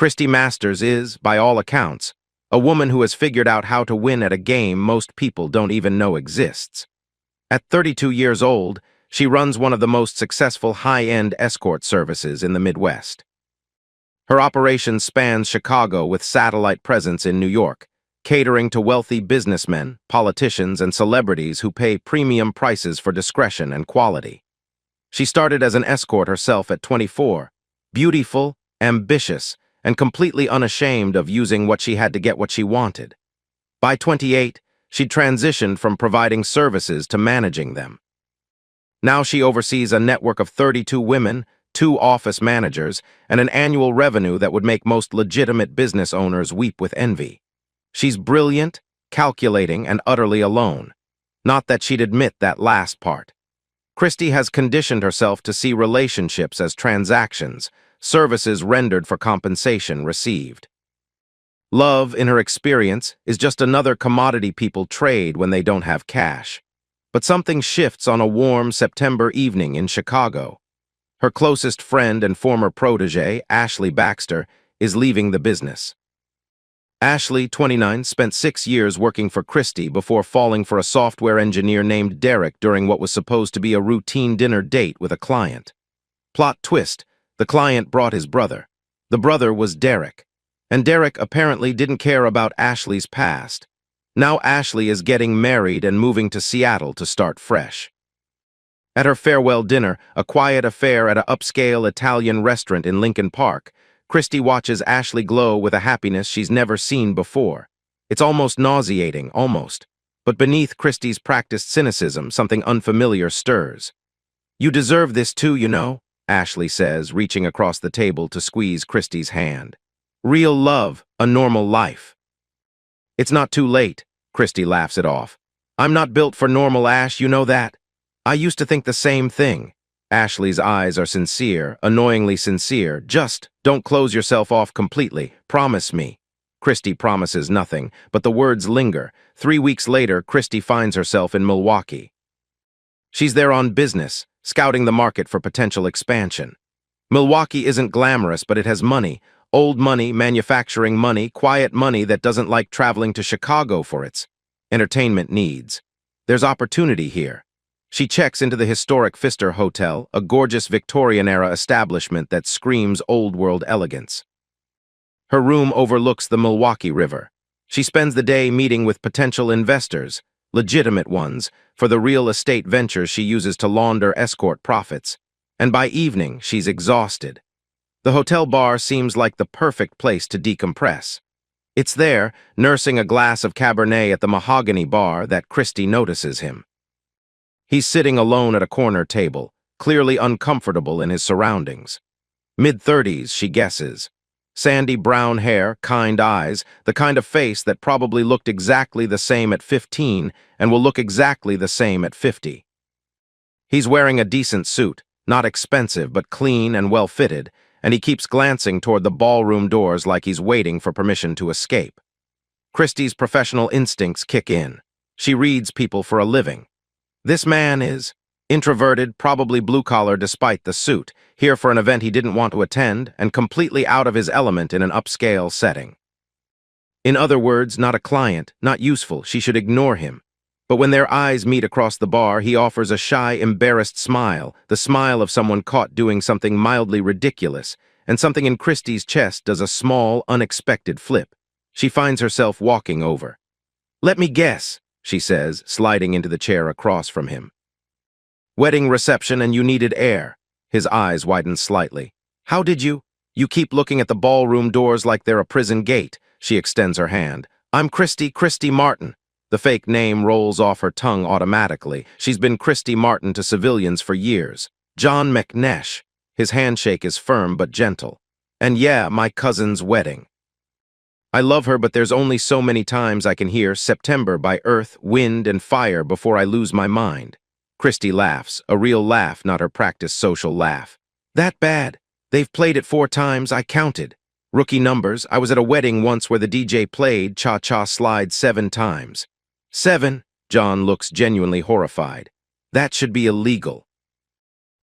Christy Masters is, by all accounts, a woman who has figured out how to win at a game most people don't even know exists. At 32 years old, she runs one of the most successful high-end escort services in the Midwest. Her operation spans Chicago with satellite presence in New York, catering to wealthy businessmen, politicians, and celebrities who pay premium prices for discretion and quality. She started as an escort herself at 24, beautiful, ambitious, and completely unashamed of using what she had to get what she wanted. By 28, she transitioned from providing services to managing them. Now she oversees a network of 32 women, 2 office managers, and an annual revenue that would make most legitimate business owners weep with envy. She's brilliant, calculating, and utterly alone. Not that she'd admit that last part. Christy has conditioned herself to see relationships as transactions, services rendered for compensation received. Love, in her experience, is just another commodity people trade when they don't have cash. But something shifts on a warm September evening in Chicago. Her closest friend and former protege, Ashley Baxter, is leaving the business. Ashley, 29, spent 6 years working for Christy before falling for a software engineer named Derek during what was supposed to be a routine dinner date with a client. Plot twist, the client brought his brother. The brother was Derek. And Derek apparently didn't care about Ashley's past. Now Ashley is getting married and moving to Seattle to start fresh. At her farewell dinner, a quiet affair at an upscale Italian restaurant in Lincoln Park, Christy watches Ashley glow with a happiness she's never seen before. It's almost nauseating, almost. But beneath Christy's practiced cynicism, something unfamiliar stirs. "You deserve this too, you know," Ashley says, reaching across the table to squeeze Christy's hand. "Real love, a normal life." "It's not too late," Christy laughs it off. "I'm not built for normal, Ash, you know that. I used to think the same thing." Ashley's eyes are sincere, annoyingly sincere. "Just don't close yourself off completely. Promise me." Christy promises nothing, but the words linger. 3 weeks later, Christy finds herself in Milwaukee. She's there on business, scouting the market for potential expansion. Milwaukee isn't glamorous, but it has money. Old money, manufacturing money, quiet money that doesn't like traveling to Chicago for its entertainment needs. There's opportunity here. She checks into the historic Pfister Hotel, a gorgeous Victorian-era establishment that screams old-world elegance. Her room overlooks the Milwaukee River. She spends the day meeting with potential investors, legitimate ones, for the real estate ventures she uses to launder escort profits. And by evening, she's exhausted. The hotel bar seems like the perfect place to decompress. It's there, nursing a glass of Cabernet at the mahogany bar, that Christy notices him. He's sitting alone at a corner table, clearly uncomfortable in his surroundings. Mid-30s, she guesses. Sandy brown hair, kind eyes, the kind of face that probably looked exactly the same at 15 and will look exactly the same at 50. He's wearing a decent suit, not expensive but clean and well-fitted, and he keeps glancing toward the ballroom doors like he's waiting for permission to escape. Christy's professional instincts kick in. She reads people for a living. This man is introverted, probably blue-collar despite the suit, here for an event he didn't want to attend, and completely out of his element in an upscale setting. In other words, not a client, not useful, she should ignore him. But when their eyes meet across the bar, he offers a shy, embarrassed smile, the smile of someone caught doing something mildly ridiculous, and something in Christy's chest does a small, unexpected flip. She finds herself walking over. "Let me guess," she says, sliding into the chair across from him. "Wedding reception and you needed air." His eyes widen slightly. "How did you? You keep looking at the ballroom doors like they're a prison gate." She extends her hand. "I'm Christy Martin." The fake name rolls off her tongue automatically. She's been Christy Martin to civilians for years. "John McNesh." His handshake is firm but gentle. "And yeah, my cousin's wedding." "I love her, but there's only so many times I can hear September by Earth, Wind, and Fire before I lose my mind." Christy laughs, a real laugh, not her practiced social laugh. "That bad? They've played it 4 times, I counted. Rookie numbers. I was at a wedding once where the DJ played Cha-Cha Slide 7 times. 7? John looks genuinely horrified. "That should be illegal.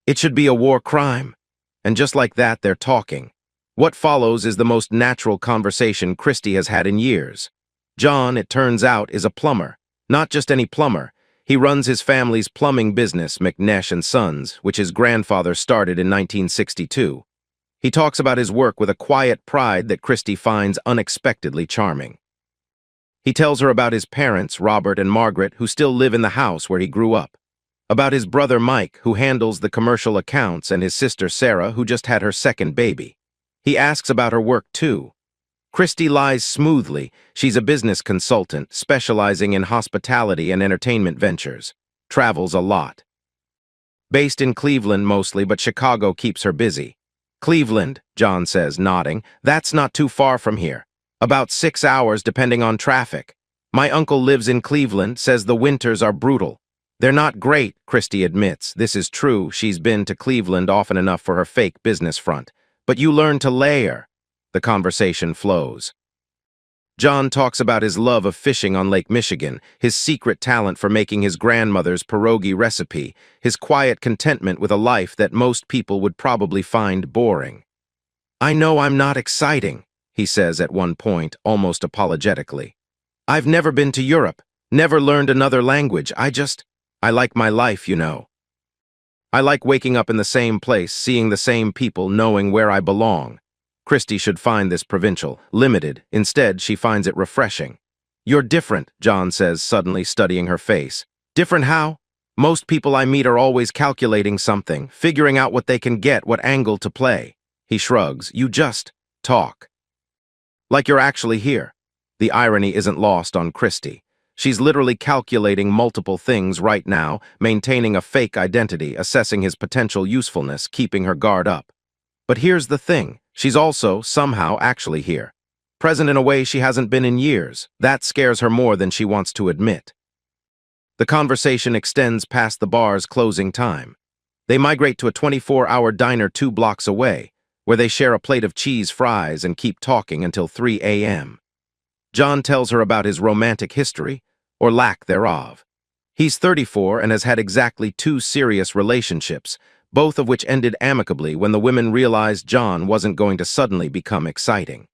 It should be a war crime." And just like that, they're talking. What follows is the most natural conversation Christy has had in years. John, it turns out, is a plumber. Not just any plumber. He runs his family's plumbing business, McNesh and Sons, which his grandfather started in 1962. He talks about his work with a quiet pride that Christy finds unexpectedly charming. He tells her about his parents, Robert and Margaret, who still live in the house where he grew up. About his brother Mike, who handles the commercial accounts, and his sister Sarah, who just had her second baby. He asks about her work, too. Christy lies smoothly. She's a business consultant, specializing in hospitality and entertainment ventures. Travels a lot. Based in Cleveland mostly, but Chicago keeps her busy. Cleveland, John says, nodding. That's not too far from here. About 6 hours, depending on traffic. My uncle lives in Cleveland, says the winters are brutal. They're not great, Christy admits. This is true. She's been to Cleveland often enough for her fake business front. But you learn to layer. The conversation flows. John talks about his love of fishing on Lake Michigan, his secret talent for making his grandmother's pierogi recipe, his quiet contentment with a life that most people would probably find boring. I know I'm not exciting, he says at one point, almost apologetically. I've never been to Europe, never learned another language. I like my life, you know. I like waking up in the same place, seeing the same people, knowing where I belong. Christy should find this provincial, limited. Instead, she finds it refreshing. You're different, John says, suddenly studying her face. Different how? Most people I meet are always calculating something, figuring out what they can get, what angle to play. He shrugs. You just talk. Like you're actually here. The irony isn't lost on Christy. She's literally calculating multiple things right now, maintaining a fake identity, assessing his potential usefulness, keeping her guard up. But here's the thing. She's also, somehow, actually here. Present in a way she hasn't been in years. That scares her more than she wants to admit. The conversation extends past the bar's closing time. They migrate to a 24-hour diner 2 blocks away, where they share a plate of cheese fries and keep talking until 3 a.m. John tells her about his romantic history, or lack thereof. He's 34 and has had exactly 2 serious relationships, both of which ended amicably when the women realized John wasn't going to suddenly become exciting.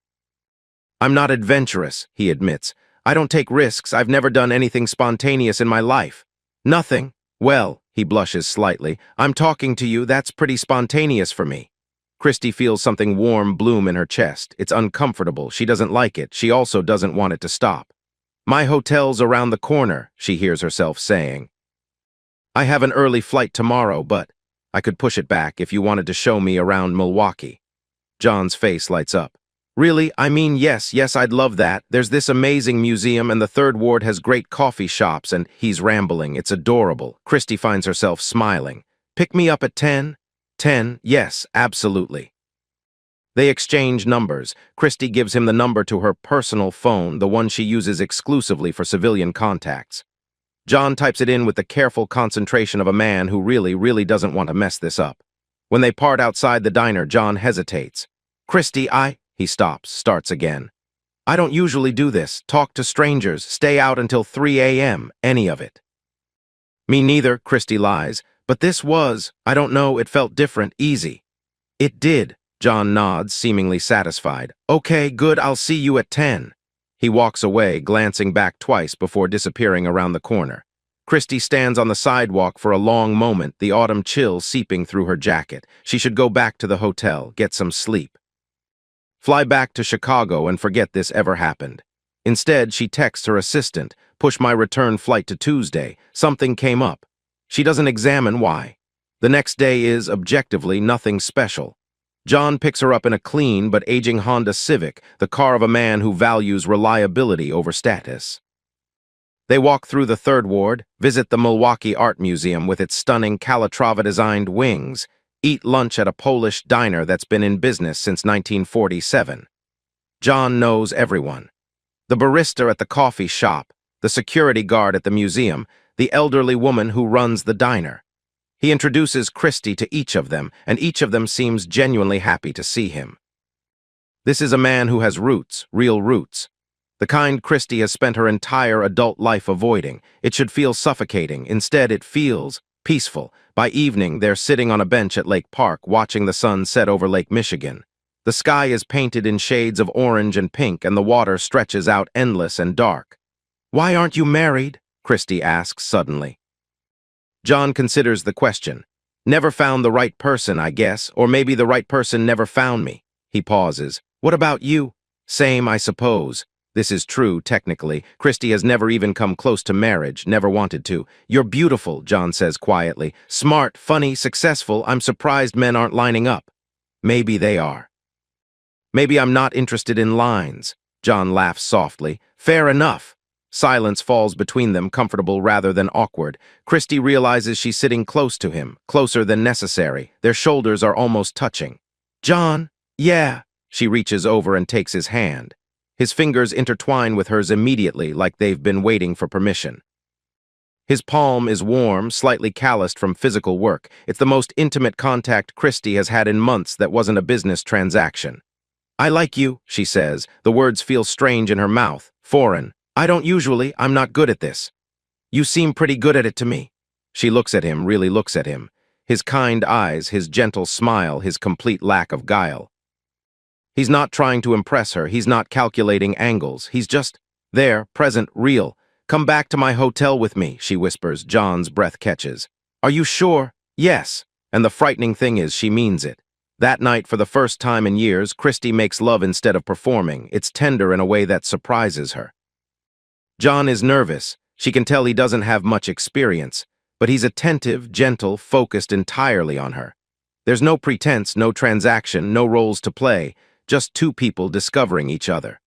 I'm not adventurous, he admits. I don't take risks. I've never done anything spontaneous in my life. Nothing. Well, he blushes slightly. I'm talking to you. That's pretty spontaneous for me. Christy feels something warm bloom in her chest. It's uncomfortable. She doesn't like it. She also doesn't want it to stop. My hotel's around the corner, she hears herself saying. I have an early flight tomorrow, but I could push it back if you wanted to show me around Milwaukee. John's face lights up. Really? I mean, yes, I'd love that. There's this amazing museum and the Third Ward has great coffee shops and he's rambling. It's adorable. Christy finds herself smiling. Pick me up at 10? 10? Yes, absolutely. They exchange numbers. Christy gives him the number to her personal phone, the one she uses exclusively for civilian contacts. John types it in with the careful concentration of a man who really doesn't want to mess this up. When they part outside the diner, John hesitates. Christy, He stops, starts again. I don't usually do this. Talk to strangers, stay out until 3 a.m., any of it. Me neither, Christy lies. But this was, I don't know, it felt different, easy. It did, John nods, seemingly satisfied. Okay, good, I'll see you at 10. He walks away, glancing back twice before disappearing around the corner. Christy stands on the sidewalk for a long moment, the autumn chill seeping through her jacket. She should go back to the hotel, get some sleep. Fly back to Chicago and forget this ever happened. Instead, she texts her assistant, push my return flight to Tuesday. Something came up. She doesn't examine why. The next day is, objectively, nothing special. John picks her up in a clean but aging Honda Civic, the car of a man who values reliability over status. They walk through the Third Ward, visit the Milwaukee Art Museum with its stunning Calatrava-designed wings, eat lunch at a Polish diner that's been in business since 1947. John knows everyone. The barista at the coffee shop, the security guard at the museum, the elderly woman who runs the diner. He introduces Christy to each of them, and each of them seems genuinely happy to see him. This is a man who has roots, real roots. The kind Christy has spent her entire adult life avoiding. It should feel suffocating. Instead, it feels peaceful. By evening, they're sitting on a bench at Lake Park, watching the sun set over Lake Michigan. The sky is painted in shades of orange and pink, and the water stretches out endless and dark. "Why aren't you married?" Christy asks suddenly. John considers the question. "Never found the right person, I guess, or maybe the right person never found me." He pauses. "What about you?" "Same, I suppose." This is true, technically. Christy has never even come close to marriage, never wanted to. "You're beautiful," John says quietly. "Smart, funny, successful. I'm surprised men aren't lining up." "Maybe they are." "Maybe I'm not interested in lines." John laughs softly. "Fair enough." Silence falls between them, comfortable rather than awkward. Christy realizes she's sitting close to him, closer than necessary. Their shoulders are almost touching. "John?" "Yeah." She reaches over and takes his hand. His fingers intertwine with hers immediately, like they've been waiting for permission. His palm is warm, slightly calloused from physical work. It's the most intimate contact Christy has had in months that wasn't a business transaction. "I like you," she says. The words feel strange in her mouth, foreign. "I don't usually. I'm not good at this." "You seem pretty good at it to me." She looks at him, really looks at him. His kind eyes, his gentle smile, his complete lack of guile. He's not trying to impress her. He's not calculating angles. He's just there, present, real. "Come back to my hotel with me," she whispers. John's breath catches. "Are you sure?" "Yes." And the frightening thing is, she means it. That night, for the first time in years, Christy makes love instead of performing. It's tender in a way that surprises her. John is nervous. She can tell he doesn't have much experience, but he's attentive, gentle, focused entirely on her. There's no pretense, no transaction, no roles to play. Just two people discovering each other.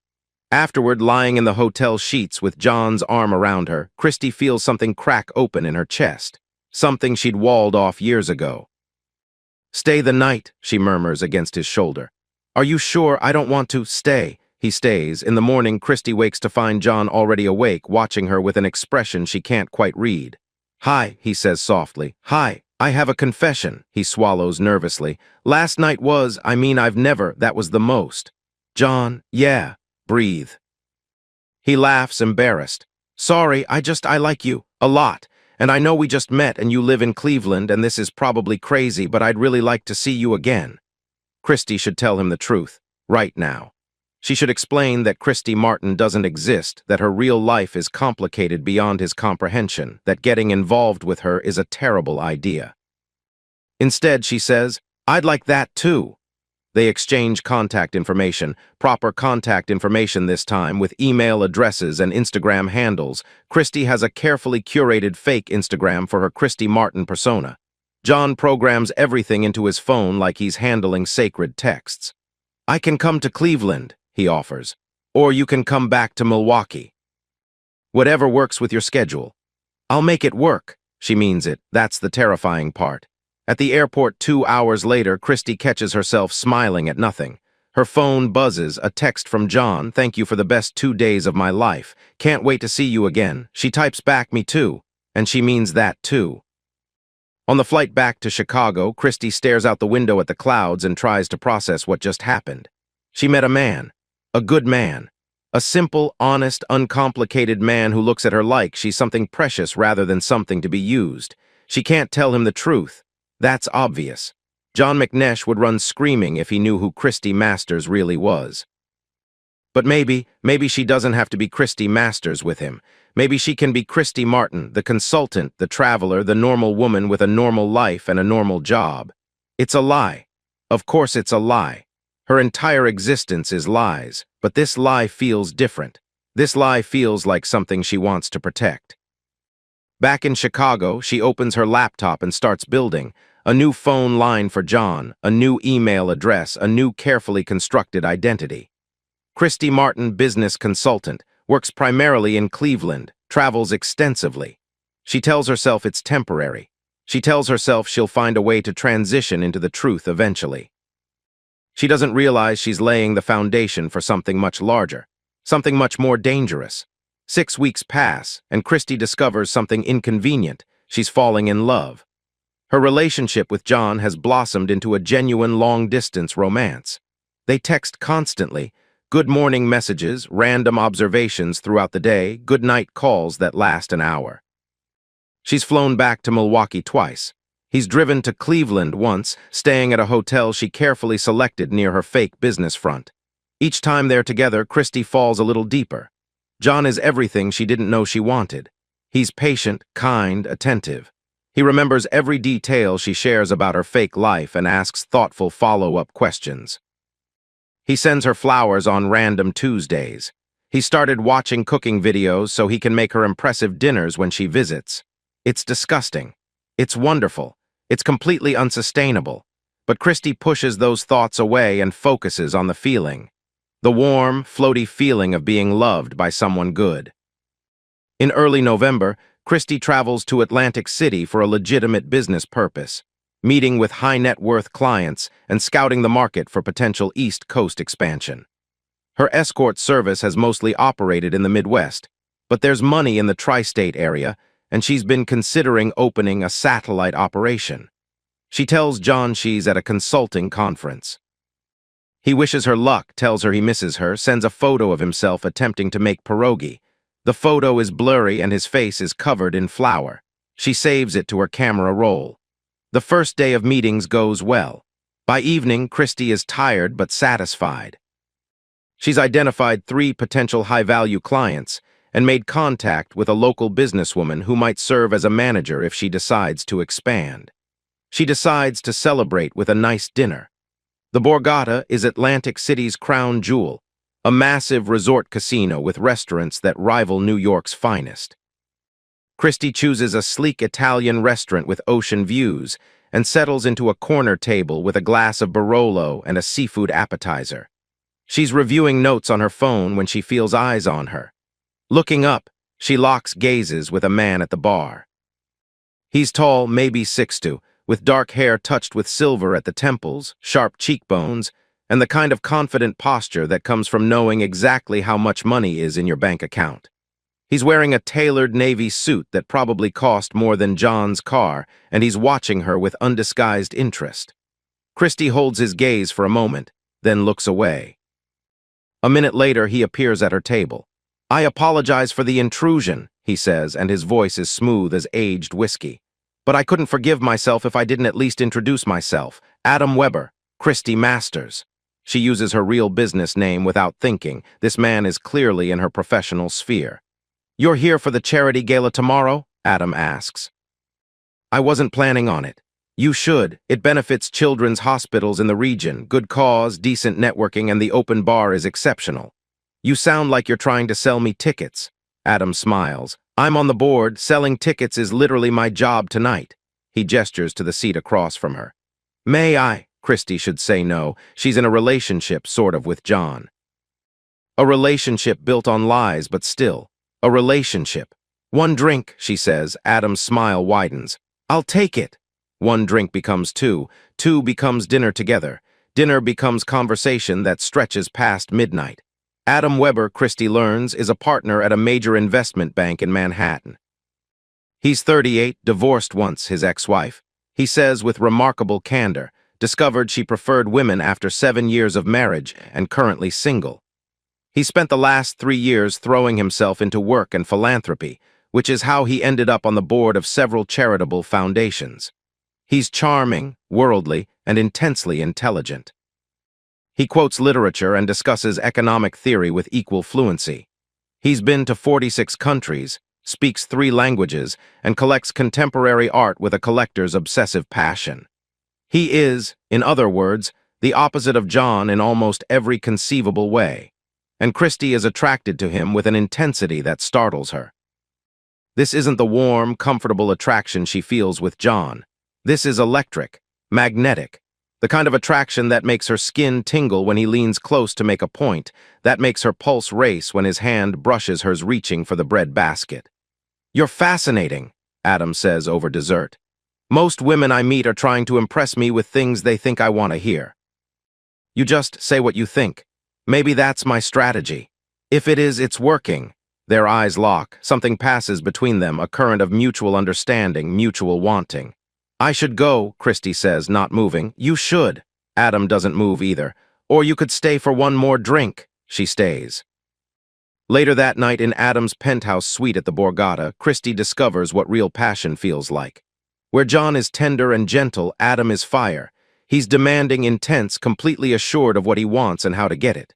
Afterward, lying in the hotel sheets with John's arm around her, Christy feels something crack open in her chest. Something she'd walled off years ago. "Stay the night," she murmurs against his shoulder. "Are you sure? I don't want to." "Stay." He stays. In the morning, Christy wakes to find John already awake, watching her with an expression she can't quite read. "Hi," he says softly. "Hi. I have a confession." He swallows nervously. "Last night was, I've never, that was the most." "John, yeah." "Breathe." He laughs, embarrassed. "Sorry, I like you. A lot. And I know we just met and you live in Cleveland and this is probably crazy, but I'd really like to see you again." Christy should tell him the truth. Right now. She should explain that Christy Martin doesn't exist, that her real life is complicated beyond his comprehension, that getting involved with her is a terrible idea. Instead, she says, "I'd like that too." They exchange contact information, proper contact information this time, with email addresses and Instagram handles. Christy has a carefully curated fake Instagram for her Christy Martin persona. John programs everything into his phone like he's handling sacred texts. "I can come to Cleveland," he offers. "Or you can come back to Milwaukee. Whatever works with your schedule." "I'll make it work." She means it. That's the terrifying part. At the airport 2 hours later, Christy catches herself smiling at nothing. Her phone buzzes, a text from John. "Thank you for the best 2 days of my life. Can't wait to see you again." She types back, "Me too." And she means that too. On the flight back to Chicago, Christy stares out the window at the clouds and tries to process what just happened. She met a man. A good man. A simple, honest, uncomplicated man who looks at her like she's something precious rather than something to be used. She can't tell him the truth. That's obvious. John McNesh would run screaming if he knew who Christy Masters really was. But maybe she doesn't have to be Christy Masters with him. Maybe she can be Christy Martin, the consultant, the traveler, the normal woman with a normal life and a normal job. It's a lie. Of course it's a lie. Her entire existence is lies, but this lie feels different. This lie feels like something she wants to protect. Back in Chicago, she opens her laptop and starts building. A new phone line for John, a new email address, a new carefully constructed identity. Christy Martin, business consultant, works primarily in Cleveland, travels extensively. She tells herself it's temporary. She tells herself she'll find a way to transition into the truth eventually. She doesn't realize she's laying the foundation for something much larger, something much more dangerous. 6 weeks pass, and Christy discovers something inconvenient. She's falling in love. Her relationship with John has blossomed into a genuine long-distance romance. They text constantly, good morning messages, random observations throughout the day, good night calls that last an hour. She's flown back to Milwaukee twice. He's driven to Cleveland once, staying at a hotel she carefully selected near her fake business front. Each time they're together, Christy falls a little deeper. John is everything she didn't know she wanted. He's patient, kind, attentive. He remembers every detail she shares about her fake life and asks thoughtful follow-up questions. He sends her flowers on random Tuesdays. He started watching cooking videos so he can make her impressive dinners when she visits. It's disgusting. It's wonderful. It's completely unsustainable. But Christy pushes those thoughts away and focuses on the feeling. The warm, floaty feeling of being loved by someone good. In early November, Christy travels to Atlantic City for a legitimate business purpose, meeting with high-net-worth clients and scouting the market for potential East Coast expansion. Her escort service has mostly operated in the Midwest, but there's money in the tri-state area, and she's been considering opening a satellite operation. She tells John she's at a consulting conference. He wishes her luck, tells her he misses her, sends a photo of himself attempting to make pierogi. The photo is blurry and his face is covered in flour. She saves it to her camera roll. The first day of meetings goes well. By evening, Christy is tired but satisfied. She's identified 3 potential high-value clients and made contact with a local businesswoman who might serve as a manager if she decides to expand. She decides to celebrate with a nice dinner. The Borgata is Atlantic City's crown jewel, a massive resort casino with restaurants that rival New York's finest. Christy chooses a sleek Italian restaurant with ocean views and settles into a corner table with a glass of Barolo and a seafood appetizer. She's reviewing notes on her phone when she feels eyes on her. Looking up, she locks gazes with a man at the bar. He's tall, maybe 6'2", with dark hair touched with silver at the temples, sharp cheekbones, and the kind of confident posture that comes from knowing exactly how much money is in your bank account. He's wearing a tailored navy suit that probably cost more than John's car, and he's watching her with undisguised interest. Christy holds his gaze for a moment, then looks away. A minute later, he appears at her table. "I apologize for the intrusion," he says, and his voice is smooth as aged whiskey. "But I couldn't forgive myself if I didn't at least introduce myself. Adam Weber, Christy Masters." She uses her real business name without thinking. This man is clearly in her professional sphere. "You're here for the charity gala tomorrow?" Adam asks. "I wasn't planning on it. You should. It benefits children's hospitals in the region, good cause, decent networking, and the open bar is exceptional." "You sound like you're trying to sell me tickets." Adam smiles. "I'm on the board. Selling tickets is literally my job tonight." He gestures to the seat across from her. "May I?" Christy should say no. She's in a relationship, sort of, with John. A relationship built on lies, but still. A relationship. "One drink," she says. Adam's smile widens. "I'll take it." One drink becomes 2. 2 becomes dinner together. Dinner becomes conversation that stretches past midnight. Adam Weber, Christy learns, is a partner at a major investment bank in Manhattan. He's 38, divorced once, his ex-wife. He says with remarkable candor, discovered she preferred women after 7 years of marriage and currently single. He spent the last 3 years throwing himself into work and philanthropy, which is how he ended up on the board of several charitable foundations. He's charming, worldly, and intensely intelligent. He quotes literature and discusses economic theory with equal fluency. He's been to 46 countries, speaks 3 languages, and collects contemporary art with a collector's obsessive passion. He is, in other words, the opposite of John in almost every conceivable way, and Christy is attracted to him with an intensity that startles her. This isn't the warm, comfortable attraction she feels with John. This is electric, magnetic, the kind of attraction that makes her skin tingle when he leans close to make a point, that makes her pulse race when his hand brushes hers reaching for the bread basket. "You're fascinating," Adam says over dessert. "Most women I meet are trying to impress me with things they think I want to hear." "You just say what you think. Maybe that's my strategy. If it is, it's working." Their eyes lock. Something passes between them, a current of mutual understanding, mutual wanting. "I should go," Christy says, not moving. "You should." Adam doesn't move either. "Or you could stay for one more drink." She stays. Later that night in Adam's penthouse suite at the Borgata, Christy discovers what real passion feels like. Where John is tender and gentle, Adam is fire. He's demanding, intense, completely assured of what he wants and how to get it.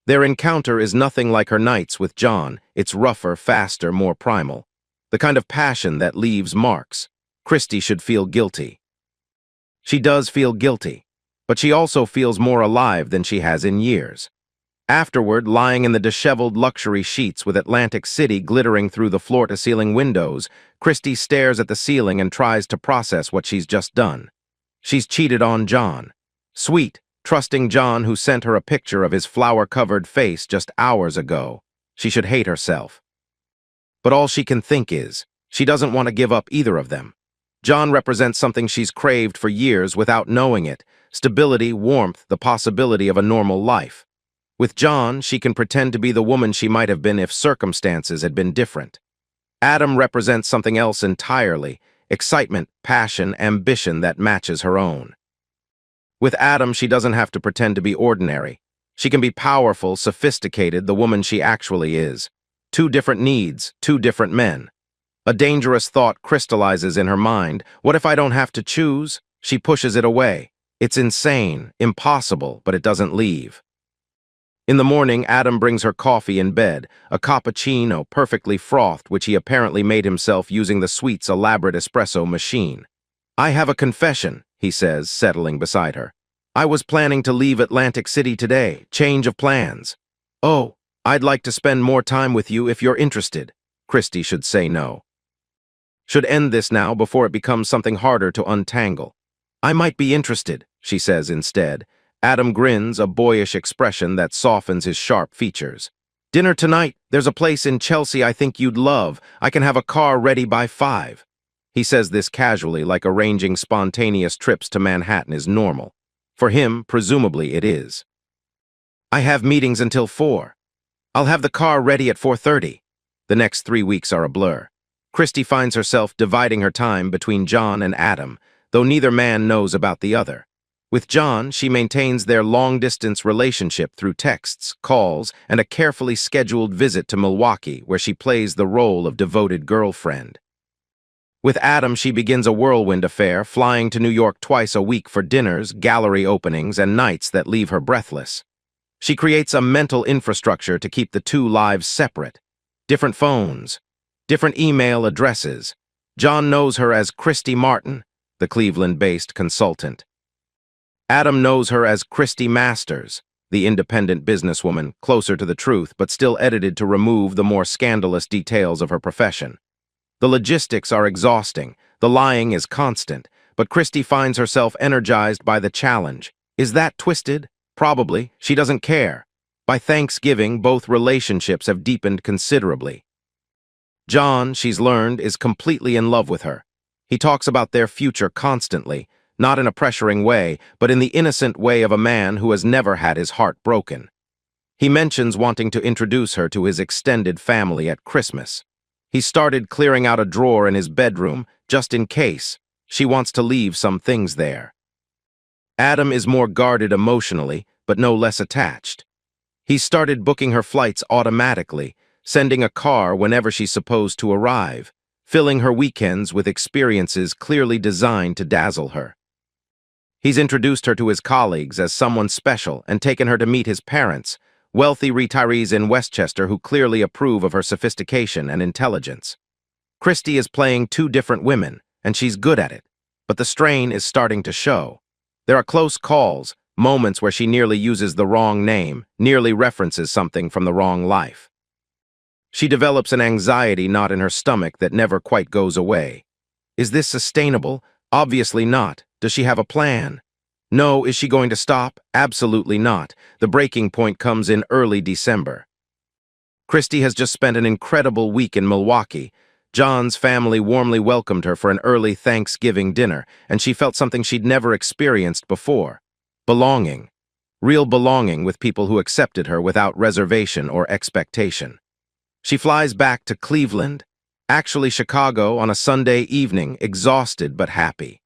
Their encounter is nothing like her nights with John. It's rougher, faster, more primal. The kind of passion that leaves marks. Christy should feel guilty. She does feel guilty, but she also feels more alive than she has in years. Afterward, lying in the disheveled luxury sheets with Atlantic City glittering through the floor-to-ceiling windows, Christy stares at the ceiling and tries to process what she's just done. She's cheated on John. Sweet, trusting John who sent her a picture of his flower-covered face just hours ago. She should hate herself. But all she can think is, she doesn't want to give up either of them. John represents something she's craved for years without knowing it: stability, warmth, the possibility of a normal life. With John, she can pretend to be the woman she might have been if circumstances had been different. Adam represents something else entirely: excitement, passion, ambition that matches her own. With Adam, she doesn't have to pretend to be ordinary. She can be powerful, sophisticated, the woman she actually is. Two different needs, two different men. A dangerous thought crystallizes in her mind. What if I don't have to choose? She pushes it away. It's insane, impossible, but it doesn't leave. In the morning, Adam brings her coffee in bed, a cappuccino perfectly frothed, which he apparently made himself using the suite's elaborate espresso machine. "I have a confession," he says, settling beside her. "I was planning to leave Atlantic City today. Change of plans." "Oh, I'd like to spend more time with you if you're interested." Christy should say no. Should end this now before it becomes something harder to untangle. "I might be interested," she says instead. Adam grins, a boyish expression that softens his sharp features. "Dinner tonight. There's a place in Chelsea I think you'd love. I can have a car ready by 5. He says this casually, like arranging spontaneous trips to Manhattan is normal. For him, presumably, it is. "I have meetings until 4. I'll have the car ready at 4:30. The next 3 weeks are a blur. Christy finds herself dividing her time between John and Adam, though neither man knows about the other. With John, she maintains their long-distance relationship through texts, calls, and a carefully scheduled visit to Milwaukee, where she plays the role of devoted girlfriend. With Adam, she begins a whirlwind affair, flying to New York twice a week for dinners, gallery openings, and nights that leave her breathless. She creates a mental infrastructure to keep the two lives separate. Different phones, different email addresses. John knows her as Christy Martin, the Cleveland-based consultant. Adam knows her as Christy Masters, the independent businesswoman, closer to the truth but still edited to remove the more scandalous details of her profession. The logistics are exhausting, the lying is constant, but Christy finds herself energized by the challenge. Is that twisted? Probably. She doesn't care. By Thanksgiving, both relationships have deepened considerably. John, she's learned, is completely in love with her. He talks about their future constantly, not in a pressuring way, but in the innocent way of a man who has never had his heart broken. He mentions wanting to introduce her to his extended family at Christmas. He started clearing out a drawer in his bedroom, just in case. She wants to leave some things there. Adam is more guarded emotionally, but no less attached. He started booking her flights automatically, sending a car whenever she's supposed to arrive, filling her weekends with experiences clearly designed to dazzle her. He's introduced her to his colleagues as someone special and taken her to meet his parents, wealthy retirees in Westchester who clearly approve of her sophistication and intelligence. Christy is playing two different women, and she's good at it, but the strain is starting to show. There are close calls, moments where she nearly uses the wrong name, nearly references something from the wrong life. She develops an anxiety knot in her stomach that never quite goes away. Is this sustainable? Obviously not. Does she have a plan? No. Is she going to stop? Absolutely not. The breaking point comes in early December. Christy has just spent an incredible week in Milwaukee. John's family warmly welcomed her for an early Thanksgiving dinner, and she felt something she'd never experienced before. Belonging. Real belonging with people who accepted her without reservation or expectation. She flies back to Cleveland, actually Chicago, on a Sunday evening, exhausted but happy.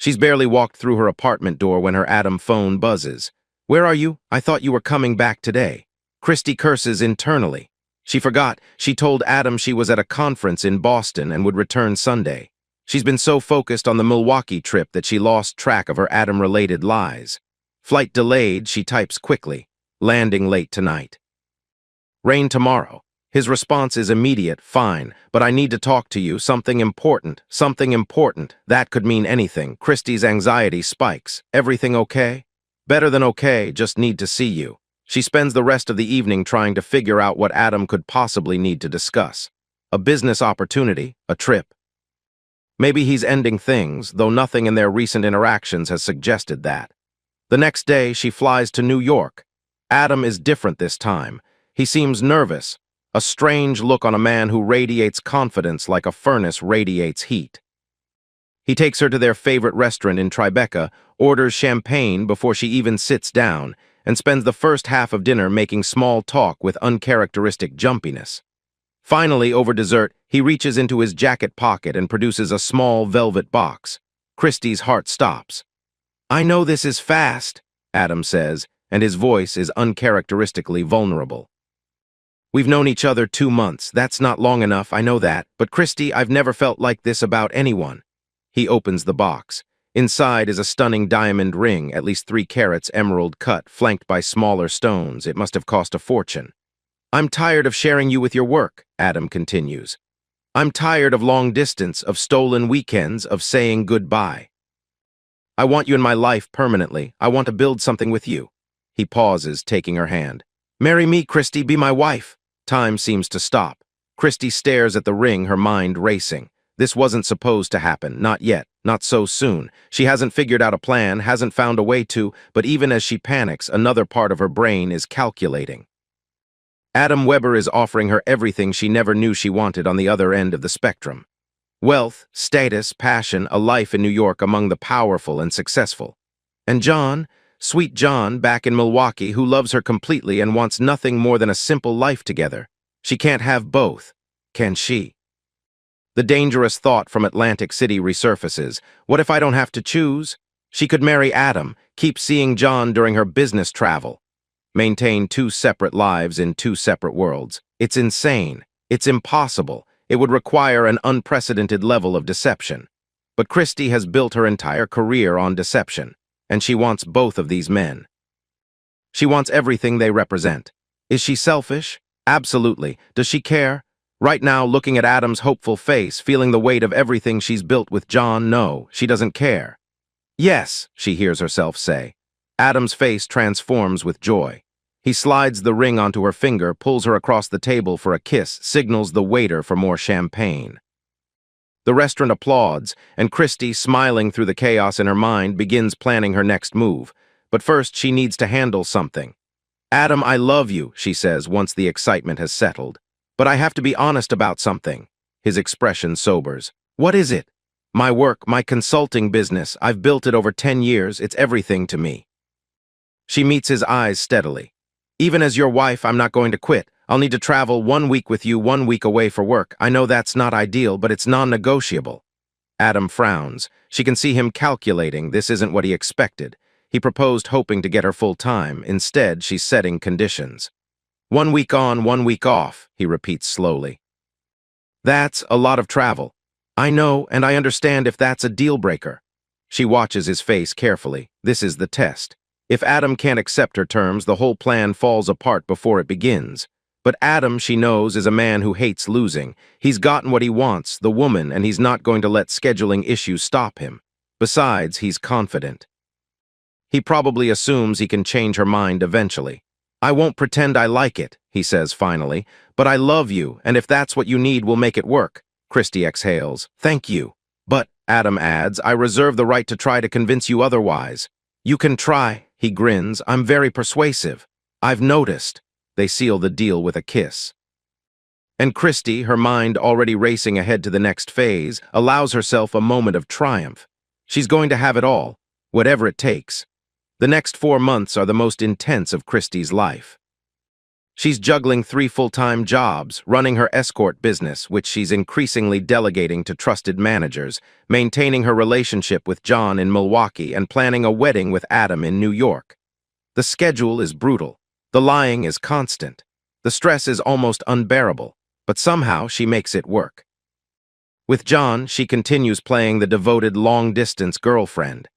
She's barely walked through her apartment door when her Adam phone buzzes. "Where are you? I thought you were coming back today." Christy curses internally. She forgot. She told Adam she was at a conference in Boston and would return Sunday. She's been so focused on the Milwaukee trip that she lost track of her Adam-related lies. Flight delayed, she types quickly. Landing late tonight. Rain tomorrow. His response is immediate, fine, but I need to talk to you, something important, something important. That could mean anything. Christy's anxiety spikes. Everything okay? Better than okay, just need to see you. She spends the rest of the evening trying to figure out what Adam could possibly need to discuss. A business opportunity, a trip. Maybe he's ending things, though nothing in their recent interactions has suggested that. The next day, she flies to New York. Adam is different this time. He seems nervous, a strange look on a man who radiates confidence like a furnace radiates heat. He takes her to their favorite restaurant in Tribeca, orders champagne before she even sits down, and spends the first half of dinner making small talk with uncharacteristic jumpiness. Finally, over dessert, he reaches into his jacket pocket and produces a small velvet box. Christy's heart stops. I know this is fast, Adam says, and his voice is uncharacteristically vulnerable. We've known each other 2 months. That's not long enough, I know that. But Christy, I've never felt like this about anyone. He opens the box. Inside is a stunning diamond ring, at least 3 carats emerald cut, flanked by smaller stones. It must have cost a fortune. I'm tired of sharing you with your work, Adam continues. I'm tired of long distance, of stolen weekends, of saying goodbye. I want you in my life permanently. I want to build something with you. He pauses, taking her hand. Marry me, Christy, be my wife. Time seems to stop. Christy stares at the ring, her mind racing. This wasn't supposed to happen, not yet, not so soon. She hasn't figured out a plan, hasn't found a way to, but even as she panics, another part of her brain is calculating. Adam Weber is offering her everything she never knew she wanted on the other end of the spectrum. Wealth, status, passion, a life in New York among the powerful and successful. And John, sweet John, back in Milwaukee, who loves her completely and wants nothing more than a simple life together. She can't have both, can she? The dangerous thought from Atlantic City resurfaces. What if I don't have to choose? She could marry Adam, keep seeing John during her business travel. Maintain 2 separate lives in 2 separate worlds. It's insane. It's impossible. It would require an unprecedented level of deception. But Christy has built her entire career on deception, and she wants both of these men. She wants everything they represent. Is she selfish? Absolutely. Does she care? Right now, looking at Adam's hopeful face, feeling the weight of everything she's built with John, no, she doesn't care. Yes, she hears herself say. Adam's face transforms with joy. He slides the ring onto her finger, pulls her across the table for a kiss, signals the waiter for more champagne. The restaurant applauds, and Christy, smiling through the chaos in her mind, begins planning her next move. But first, she needs to handle something. Adam, I love you, she says once the excitement has settled. But I have to be honest about something. His expression sobers. What is it? My work, my consulting business. I've built it over 10 years. It's everything to me. She meets his eyes steadily. Even as your wife, I'm not going to quit. I'll need to travel 1 week with you, 1 week away for work. I know that's not ideal, but it's non-negotiable. Adam frowns. She can see him calculating. This isn't what he expected. He proposed hoping to get her full time. Instead, she's setting conditions. 1 week on, 1 week off, he repeats slowly. That's a lot of travel. I know, and I understand if that's a deal breaker. She watches his face carefully. This is the test. If Adam can't accept her terms, the whole plan falls apart before it begins. But Adam, she knows, is a man who hates losing. He's gotten what he wants, the woman, and he's not going to let scheduling issues stop him. Besides, he's confident. He probably assumes he can change her mind eventually. I won't pretend I like it, he says finally, but I love you, and if that's what you need, we'll make it work. Christy exhales. Thank you. But, Adam adds, I reserve the right to try to convince you otherwise. You can try, he grins. I'm very persuasive. I've noticed. They seal the deal with a kiss. And Christy, her mind already racing ahead to the next phase, allows herself a moment of triumph. She's going to have it all, whatever it takes. The next 4 months are the most intense of Christy's life. She's juggling 3 full-time jobs, running her escort business, which she's increasingly delegating to trusted managers, maintaining her relationship with John in Milwaukee, and planning a wedding with Adam in New York. The schedule is brutal. The lying is constant. The stress is almost unbearable, but somehow she makes it work. With John, she continues playing the devoted long-distance girlfriend.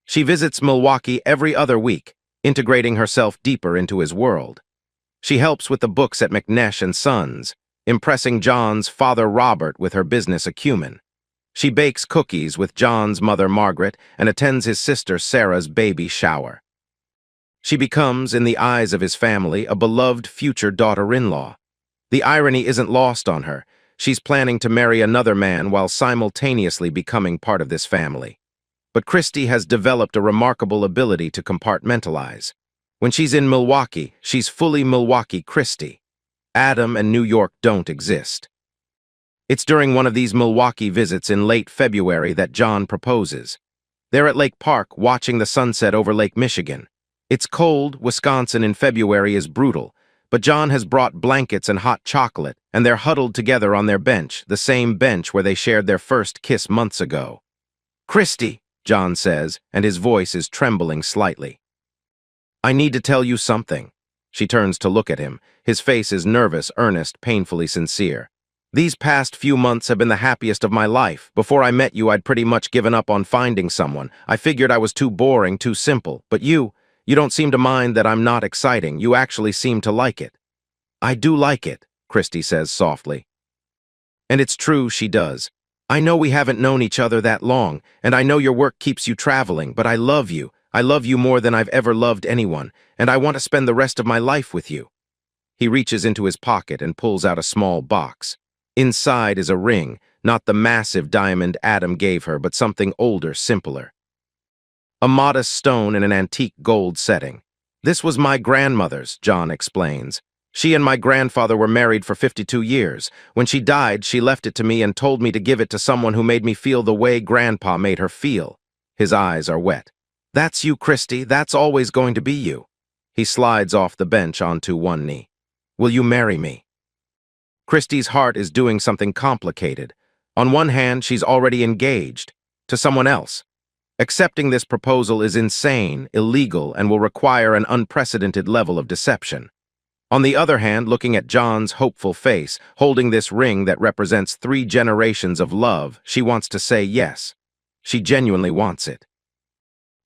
She visits Milwaukee every other week, integrating herself deeper into his world. She helps with the books at McNesh and Sons, impressing John's father Robert with her business acumen. She bakes cookies with John's mother Margaret and attends his sister Sarah's baby shower. She becomes, in the eyes of his family, a beloved future daughter-in-law. The irony isn't lost on her. She's planning to marry another man while simultaneously becoming part of this family. But Christy has developed a remarkable ability to compartmentalize. When she's in Milwaukee, she's fully Milwaukee Christy. Adam and New York don't exist. It's during one of these Milwaukee visits in late February that John proposes. They're at Lake Park watching the sunset over Lake Michigan. It's cold, Wisconsin in February is brutal, but John has brought blankets and hot chocolate, and they're huddled together on their bench, the same bench where they shared their first kiss months ago. "Christy," John says, and his voice is trembling slightly. "I need to tell you something." She turns to look at him. His face is nervous, earnest, painfully sincere. "These past few months have been the happiest of my life. Before I met you, I'd pretty much given up on finding someone. I figured I was too boring, too simple. But you don't seem to mind that I'm not exciting. You actually seem to like it." "I do like it," Christy says softly. And it's true, she does. "I know we haven't known each other that long, and I know your work keeps you traveling, but I love you. I love you more than I've ever loved anyone, and I want to spend the rest of my life with you." He reaches into his pocket and pulls out a small box. Inside is a ring, not the massive diamond Adam gave her, but something older, simpler. A modest stone in an antique gold setting. "This was my grandmother's," John explains. "She and my grandfather were married for 52 years. When she died, she left it to me and told me to give it to someone who made me feel the way Grandpa made her feel." His eyes are wet. "That's you, Christy. That's always going to be you." He slides off the bench onto one knee. "Will you marry me?" Christy's heart is doing something complicated. On one hand, she's already engaged to someone else. Accepting this proposal is insane, illegal, and will require an unprecedented level of deception. On the other hand, looking at John's hopeful face, holding this ring that represents 3 generations of love, she wants to say yes. She genuinely wants it.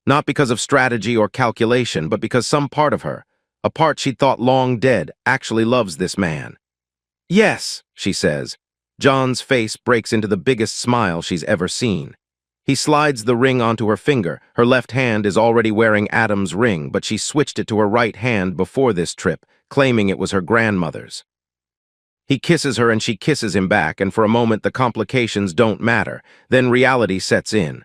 Not because of strategy or calculation, but because some part of her, a part she'd thought long dead, actually loves this man. "Yes," she says. John's face breaks into the biggest smile she's ever seen. He slides the ring onto her finger. Her left hand is already wearing Adam's ring, but she switched it to her right hand before this trip, claiming it was her grandmother's. He kisses her and she kisses him back, and for a moment the complications don't matter. Then reality sets in.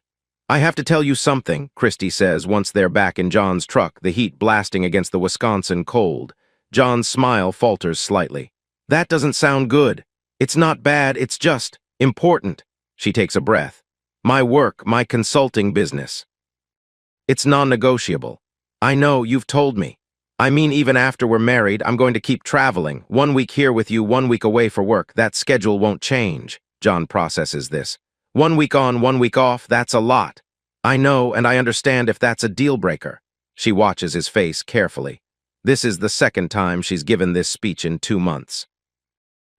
"I have to tell you something," Christy says once they're back in John's truck, the heat blasting against the Wisconsin cold. John's smile falters slightly. "That doesn't sound good. It's not bad, it's just important." She takes a breath. "My work, my consulting business. It's non-negotiable. I know, you've told me. I mean, even after we're married, I'm going to keep traveling. 1 week here with you, 1 week away for work. That schedule won't change." John processes this. 1 week on, 1 week off, that's a lot. "I know, and I understand if that's a deal breaker." She watches his face carefully. This is the second time she's given this speech in 2 months.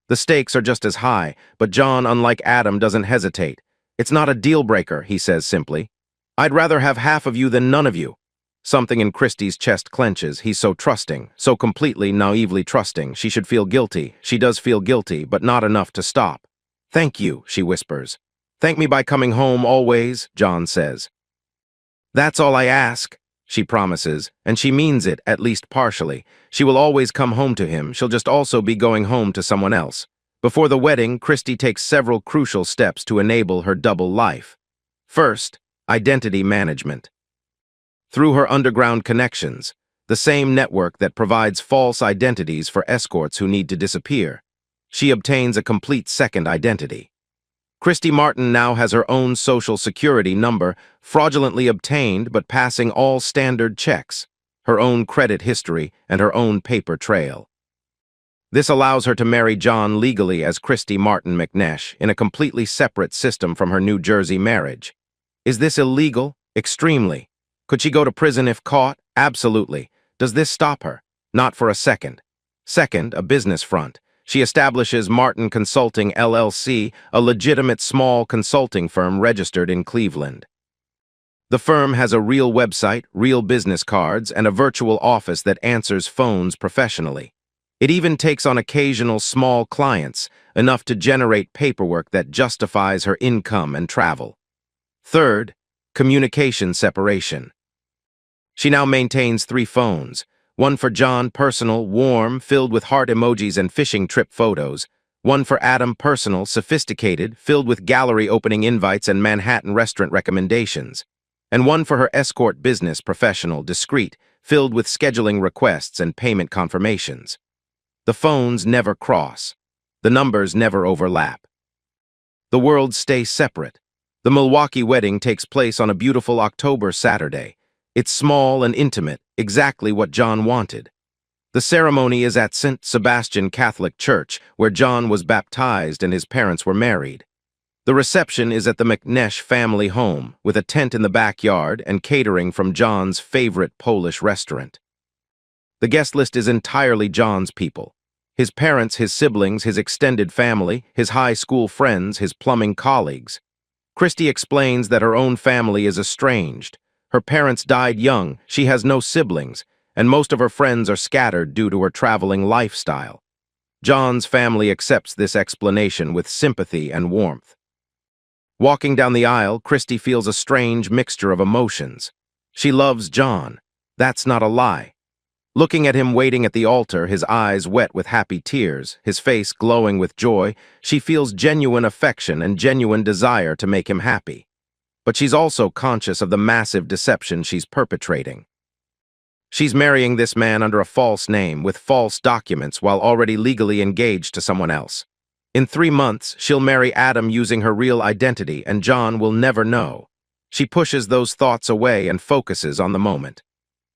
The stakes are just as high, but John, unlike Adam, doesn't hesitate. "It's not a deal breaker," he says simply. "I'd rather have half of you than none of you." Something in Christy's chest clenches. He's so trusting, so completely, naively trusting. She should feel guilty. She does feel guilty, but not enough to stop. "Thank you," she whispers. "Thank me by coming home always," John says. "That's all I ask," she promises, and she means it, at least partially. She will always come home to him. She'll just also be going home to someone else. Before the wedding, Christy takes several crucial steps to enable her double life. First, identity management. Through her underground connections, the same network that provides false identities for escorts who need to disappear, she obtains a complete second identity. Christy Martin now has her own social security number, fraudulently obtained but passing all standard checks, her own credit history, and her own paper trail. This allows her to marry John legally as Christy Martin McNesh in a completely separate system from her New Jersey marriage. Is this illegal? Extremely. Could she go to prison if caught? Absolutely. Does this stop her? Not for a second. Second, a business front. She establishes Martin Consulting LLC, a legitimate small consulting firm registered in Cleveland. The firm has a real website, real business cards, and a virtual office that answers phones professionally. It even takes on occasional small clients, enough to generate paperwork that justifies her income and travel. Third, communication separation. She now maintains 3 phones, one for John, personal, warm, filled with heart emojis and fishing trip photos, one for Adam, personal, sophisticated, filled with gallery opening invites and Manhattan restaurant recommendations, and one for her escort business, professional, discreet, filled with scheduling requests and payment confirmations. The phones never cross. The numbers never overlap. The worlds stay separate. The Milwaukee wedding takes place on a beautiful October Saturday. It's small and intimate, exactly what John wanted. The ceremony is at St. Sebastian Catholic Church, where John was baptized and his parents were married. The reception is at the McNesh family home, with a tent in the backyard and catering from John's favorite Polish restaurant. The guest list is entirely John's people. His parents, his siblings, his extended family, his high school friends, his plumbing colleagues. Christy explains that her own family is estranged. Her parents died young, she has no siblings, and most of her friends are scattered due to her traveling lifestyle. John's family accepts this explanation with sympathy and warmth. Walking down the aisle, Christy feels a strange mixture of emotions. She loves John. That's not a lie. Looking at him waiting at the altar, his eyes wet with happy tears, his face glowing with joy, she feels genuine affection and genuine desire to make him happy. But she's also conscious of the massive deception she's perpetrating. She's marrying this man under a false name, with false documents, while already legally engaged to someone else. In 3 months, she'll marry Adam using her real identity, and John will never know. She pushes those thoughts away and focuses on the moment.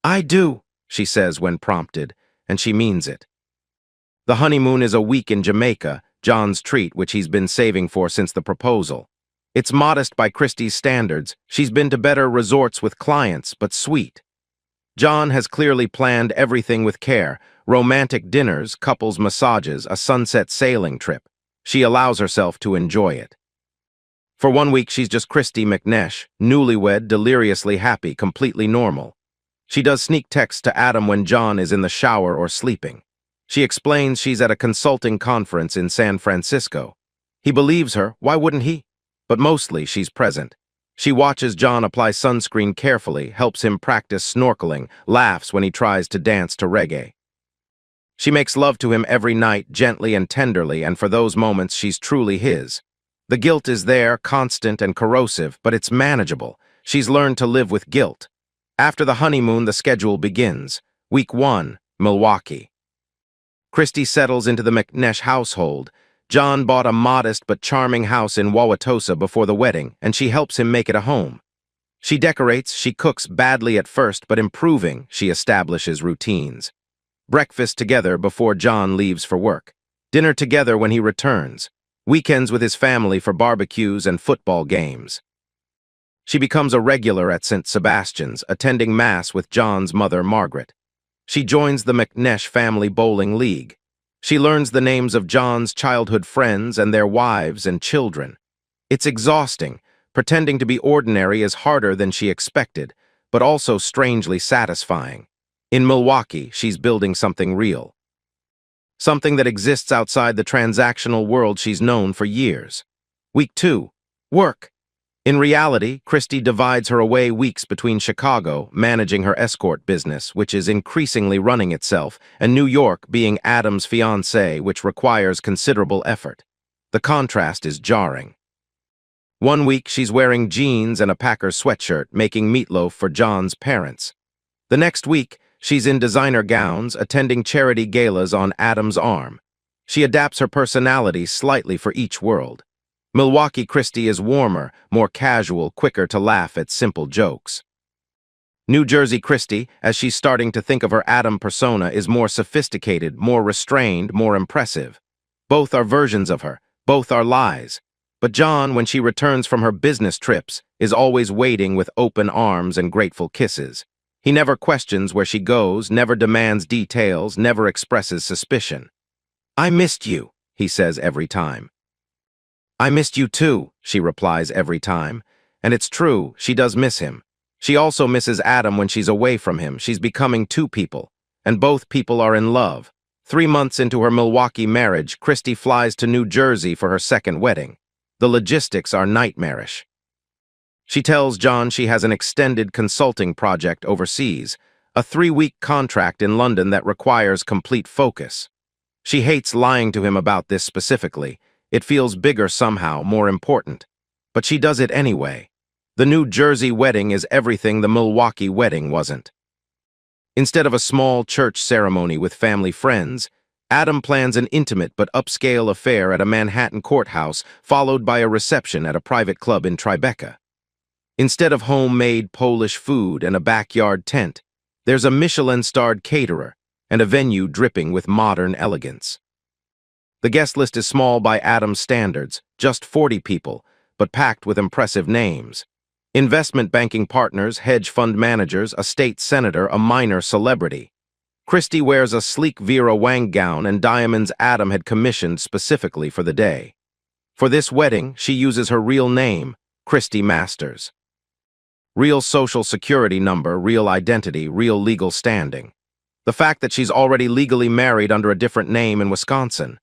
"I do," she says when prompted, and she means it. The honeymoon is a week in Jamaica, John's treat, which he's been saving for since the proposal. It's modest by Christie's standards. She's been to better resorts with clients, but sweet. John has clearly planned everything with care: romantic dinners, couples massages, a sunset sailing trip. She allows herself to enjoy it. For 1 week, she's just Christy McNesh, newlywed, deliriously happy, completely normal. She does sneak texts to Adam when John is in the shower or sleeping. She explains she's at a consulting conference in San Francisco. He believes her, why wouldn't he? But mostly she's present. She watches John apply sunscreen carefully, helps him practice snorkeling, laughs when he tries to dance to reggae. She makes love to him every night, gently and tenderly, and for those moments she's truly his. The guilt is there, constant and corrosive, but it's manageable. She's learned to live with guilt. After the honeymoon, the schedule begins. Week 1, Milwaukee. Christy settles into the McNesh household. John bought a modest but charming house in Wauwatosa before the wedding, and she helps him make it a home. She decorates, she cooks badly at first, but improving, she establishes routines. Breakfast together before John leaves for work. Dinner together when he returns. Weekends with his family for barbecues and football games. She becomes a regular at St. Sebastian's, attending Mass with John's mother, Margaret. She joins the McNesh Family Bowling League. She learns the names of John's childhood friends and their wives and children. It's exhausting. Pretending to be ordinary is harder than she expected, but also strangely satisfying. In Milwaukee, she's building something real. Something that exists outside the transactional world she's known for years. Week 2, work. In reality, Christy divides her away weeks between Chicago, managing her escort business, which is increasingly running itself, and New York, being Adam's fiancée, which requires considerable effort. The contrast is jarring. 1 week, she's wearing jeans and a Packers sweatshirt, making meatloaf for John's parents. The next week, she's in designer gowns, attending charity galas on Adam's arm. She adapts her personality slightly for each world. Milwaukee Christy is warmer, more casual, quicker to laugh at simple jokes. New Jersey Christy, as she's starting to think of her Adam persona, is more sophisticated, more restrained, more impressive. Both are versions of her, both are lies. But John, when she returns from her business trips, is always waiting with open arms and grateful kisses. He never questions where she goes, never demands details, never expresses suspicion. "I missed you," he says every time. "I missed you too," she replies every time. And it's true, she does miss him. She also misses Adam when she's away from him. She's becoming two people, and both people are in love. 3 months into her Milwaukee marriage, Christy flies to New Jersey for her second wedding. The logistics are nightmarish. She tells John she has an extended consulting project overseas, a 3-week contract in London that requires complete focus. She hates lying to him about this specifically. It feels bigger somehow, more important. But she does it anyway. The New Jersey wedding is everything the Milwaukee wedding wasn't. Instead of a small church ceremony with family friends, Adam plans an intimate but upscale affair at a Manhattan courthouse, followed by a reception at a private club in Tribeca. Instead of homemade Polish food and a backyard tent, there's a Michelin-starred caterer and a venue dripping with modern elegance. The guest list is small by Adam's standards, just 40 people, but packed with impressive names. Investment banking partners, hedge fund managers, a state senator, a minor celebrity. Christy wears a sleek Vera Wang gown and diamonds Adam had commissioned specifically for the day. For this wedding, she uses her real name, Christy Masters. Real social security number, real identity, real legal standing. The fact that she's already legally married under a different name in Wisconsin.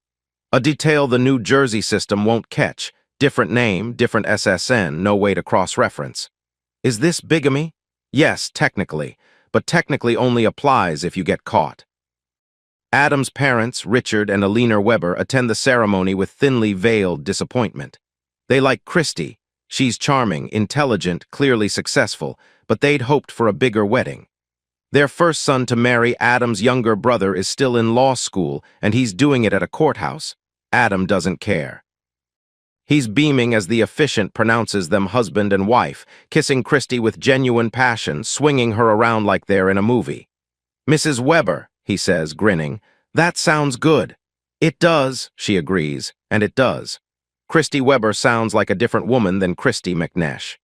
A detail the New Jersey system won't catch. Different name, different SSN, no way to cross-reference. Is this bigamy? Yes, technically, but technically only applies if you get caught. Adam's parents, Richard and Alina Weber, attend the ceremony with thinly veiled disappointment. They like Christy. She's charming, intelligent, clearly successful, but they'd hoped for a bigger wedding. Their first son to marry, Adam's younger brother, is still in law school, and he's doing it at a courthouse. Adam doesn't care. He's beaming as the officiant pronounces them husband and wife, kissing Christy with genuine passion, swinging her around like they're in a movie. "Mrs. Weber," he says, grinning, "that sounds good." "It does," she agrees, and it does. Christy Weber sounds like a different woman than Christy McNesh.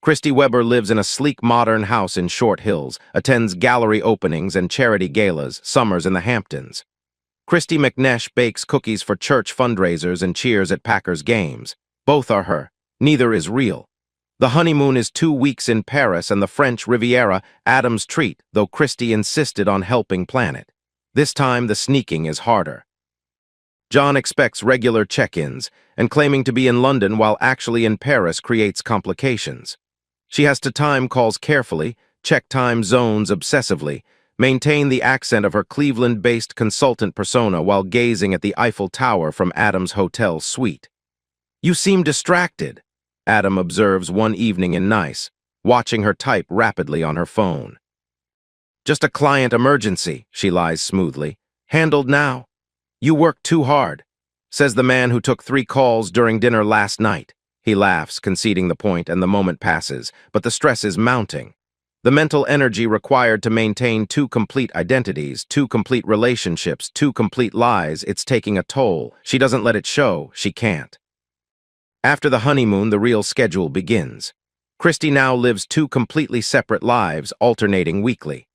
Christy Weber lives in a sleek modern house in Short Hills, attends gallery openings and charity galas, summers in the Hamptons. Christy McNesh bakes cookies for church fundraisers and cheers at Packers games. Both are her. Neither is real. The honeymoon is 2 weeks in Paris and the French Riviera, Adam's treat, though Christy insisted on helping plan it. This time, the sneaking is harder. John expects regular check-ins, and claiming to be in London while actually in Paris creates complications. She has to time calls carefully, check time zones obsessively, maintain the accent of her Cleveland-based consultant persona while gazing at the Eiffel Tower from Adam's hotel suite. "You seem distracted," Adam observes one evening in Nice, watching her type rapidly on her phone. "Just a client emergency," she lies smoothly. "Handled now." "You work too hard," says the man who took 3 calls during dinner last night. He laughs, conceding the point, and the moment passes, but the stress is mounting. The mental energy required to maintain 2 complete identities, 2 complete relationships, 2 complete lies, it's taking a toll. She doesn't let it show. She can't. After the honeymoon, the real schedule begins. Christy now lives 2 completely separate lives, alternating weekly.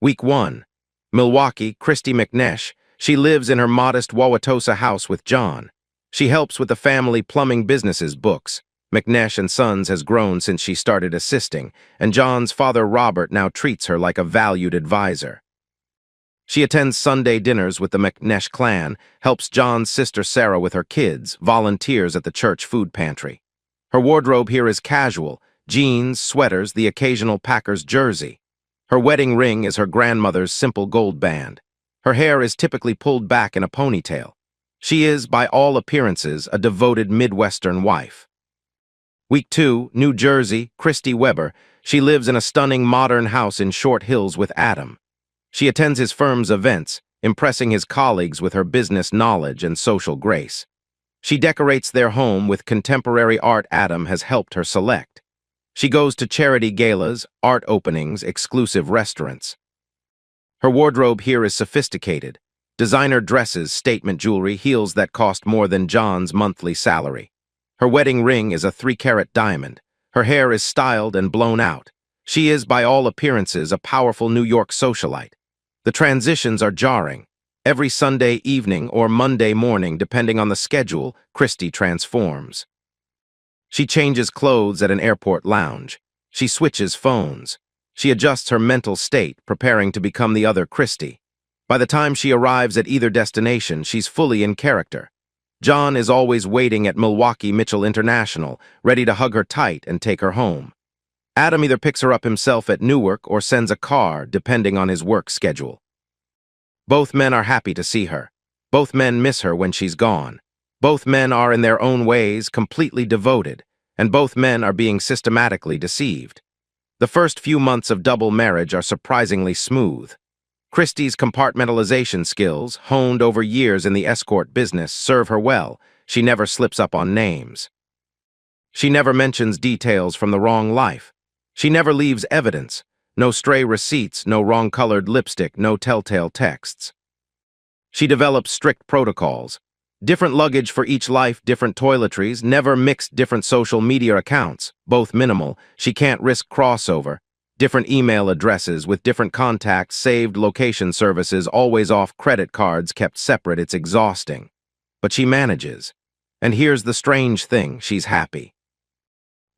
Week 1. Milwaukee, Christy McNesh. She lives in her modest Wauwatosa house with John. She helps with the family plumbing business's books. McNesh and Sons has grown since she started assisting, and John's father Robert now treats her like a valued advisor. She attends Sunday dinners with the McNesh clan, helps John's sister Sarah with her kids, volunteers at the church food pantry. Her wardrobe here is casual, jeans, sweaters, the occasional Packers jersey. Her wedding ring is her grandmother's simple gold band. Her hair is typically pulled back in a ponytail. She is, by all appearances, a devoted Midwestern wife. Week 2, New Jersey, Christy Weber. She lives in a stunning modern house in Short Hills with Adam. She attends his firm's events, impressing his colleagues with her business knowledge and social grace. She decorates their home with contemporary art Adam has helped her select. She goes to charity galas, art openings, exclusive restaurants. Her wardrobe here is sophisticated. Designer dresses, statement jewelry, heels that cost more than John's monthly salary. Her wedding ring is a 3-carat diamond. Her hair is styled and blown out. She is, by all appearances, a powerful New York socialite. The transitions are jarring. Every Sunday evening or Monday morning, depending on the schedule, Christy transforms. She changes clothes at an airport lounge. She switches phones. She adjusts her mental state, preparing to become the other Christy. By the time she arrives at either destination, she's fully in character. John is always waiting at Milwaukee Mitchell International, ready to hug her tight and take her home. Adam either picks her up himself at Newark or sends a car, depending on his work schedule. Both men are happy to see her. Both men miss her when she's gone. Both men are in their own ways completely devoted, and both men are being systematically deceived. The first few months of double marriage are surprisingly smooth. Christy's compartmentalization skills, honed over years in the escort business, serve her well. She never slips up on names. She never mentions details from the wrong life. She never leaves evidence. No stray receipts, no wrong-colored lipstick, no telltale texts. She develops strict protocols. Different luggage for each life, different toiletries, never mixed different social media accounts, both minimal. She can't risk crossover. Different email addresses with different contacts, saved location services, always off credit cards kept separate. It's exhausting. But she manages. And here's the strange thing, she's happy.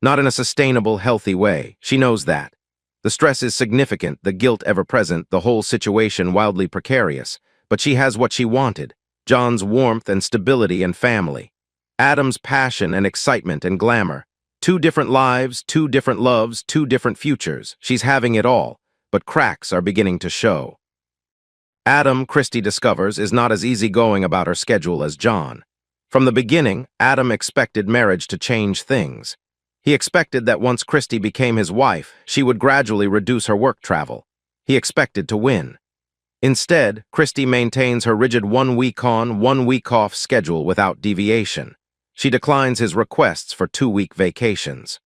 Not in a sustainable, healthy way. She knows that. The stress is significant, the guilt ever-present, the whole situation wildly precarious. But she has what she wanted. John's warmth and stability and family. Adam's passion and excitement and glamour. Two different lives, two different loves, two different futures. She's having it all, but cracks are beginning to show. Adam, Christy discovers, is not as easygoing about her schedule as John. From the beginning, Adam expected marriage to change things. He expected that once Christy became his wife, she would gradually reduce her work travel. He expected to win. Instead, Christy maintains her rigid 1 week on, 1 week off schedule without deviation. She declines his requests for 2-week vacations.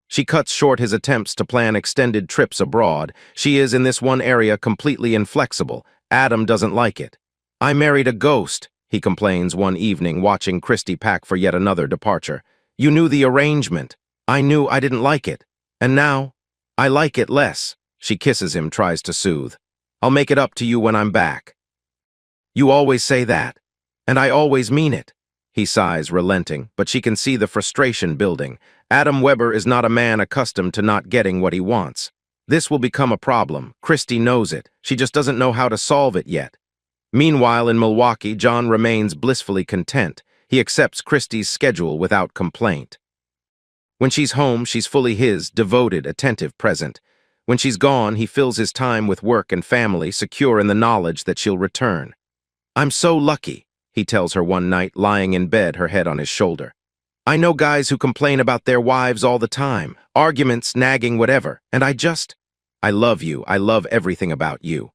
She cuts short his attempts to plan extended trips abroad. She is, in this one area, completely inflexible. Adam doesn't like it. "I married a ghost," he complains one evening, watching Christy pack for yet another departure. "You knew the arrangement. I knew I didn't like it. And now, I like it less." She kisses him, tries to soothe. "I'll make it up to you when I'm back." "You always say that. And I always mean it." He sighs, relenting, but she can see the frustration building. Adam Weber is not a man accustomed to not getting what he wants. This will become a problem. Christy knows it. She just doesn't know how to solve it yet. Meanwhile, in Milwaukee, John remains blissfully content. He accepts Christy's schedule without complaint. When she's home, she's fully his, devoted, attentive, present. When she's gone, he fills his time with work and family, secure in the knowledge that she'll return. "I'm so lucky," he tells her one night, lying in bed, her head on his shoulder. "I know guys who complain about their wives all the time, arguments, nagging, whatever, and I love you, I love everything about you."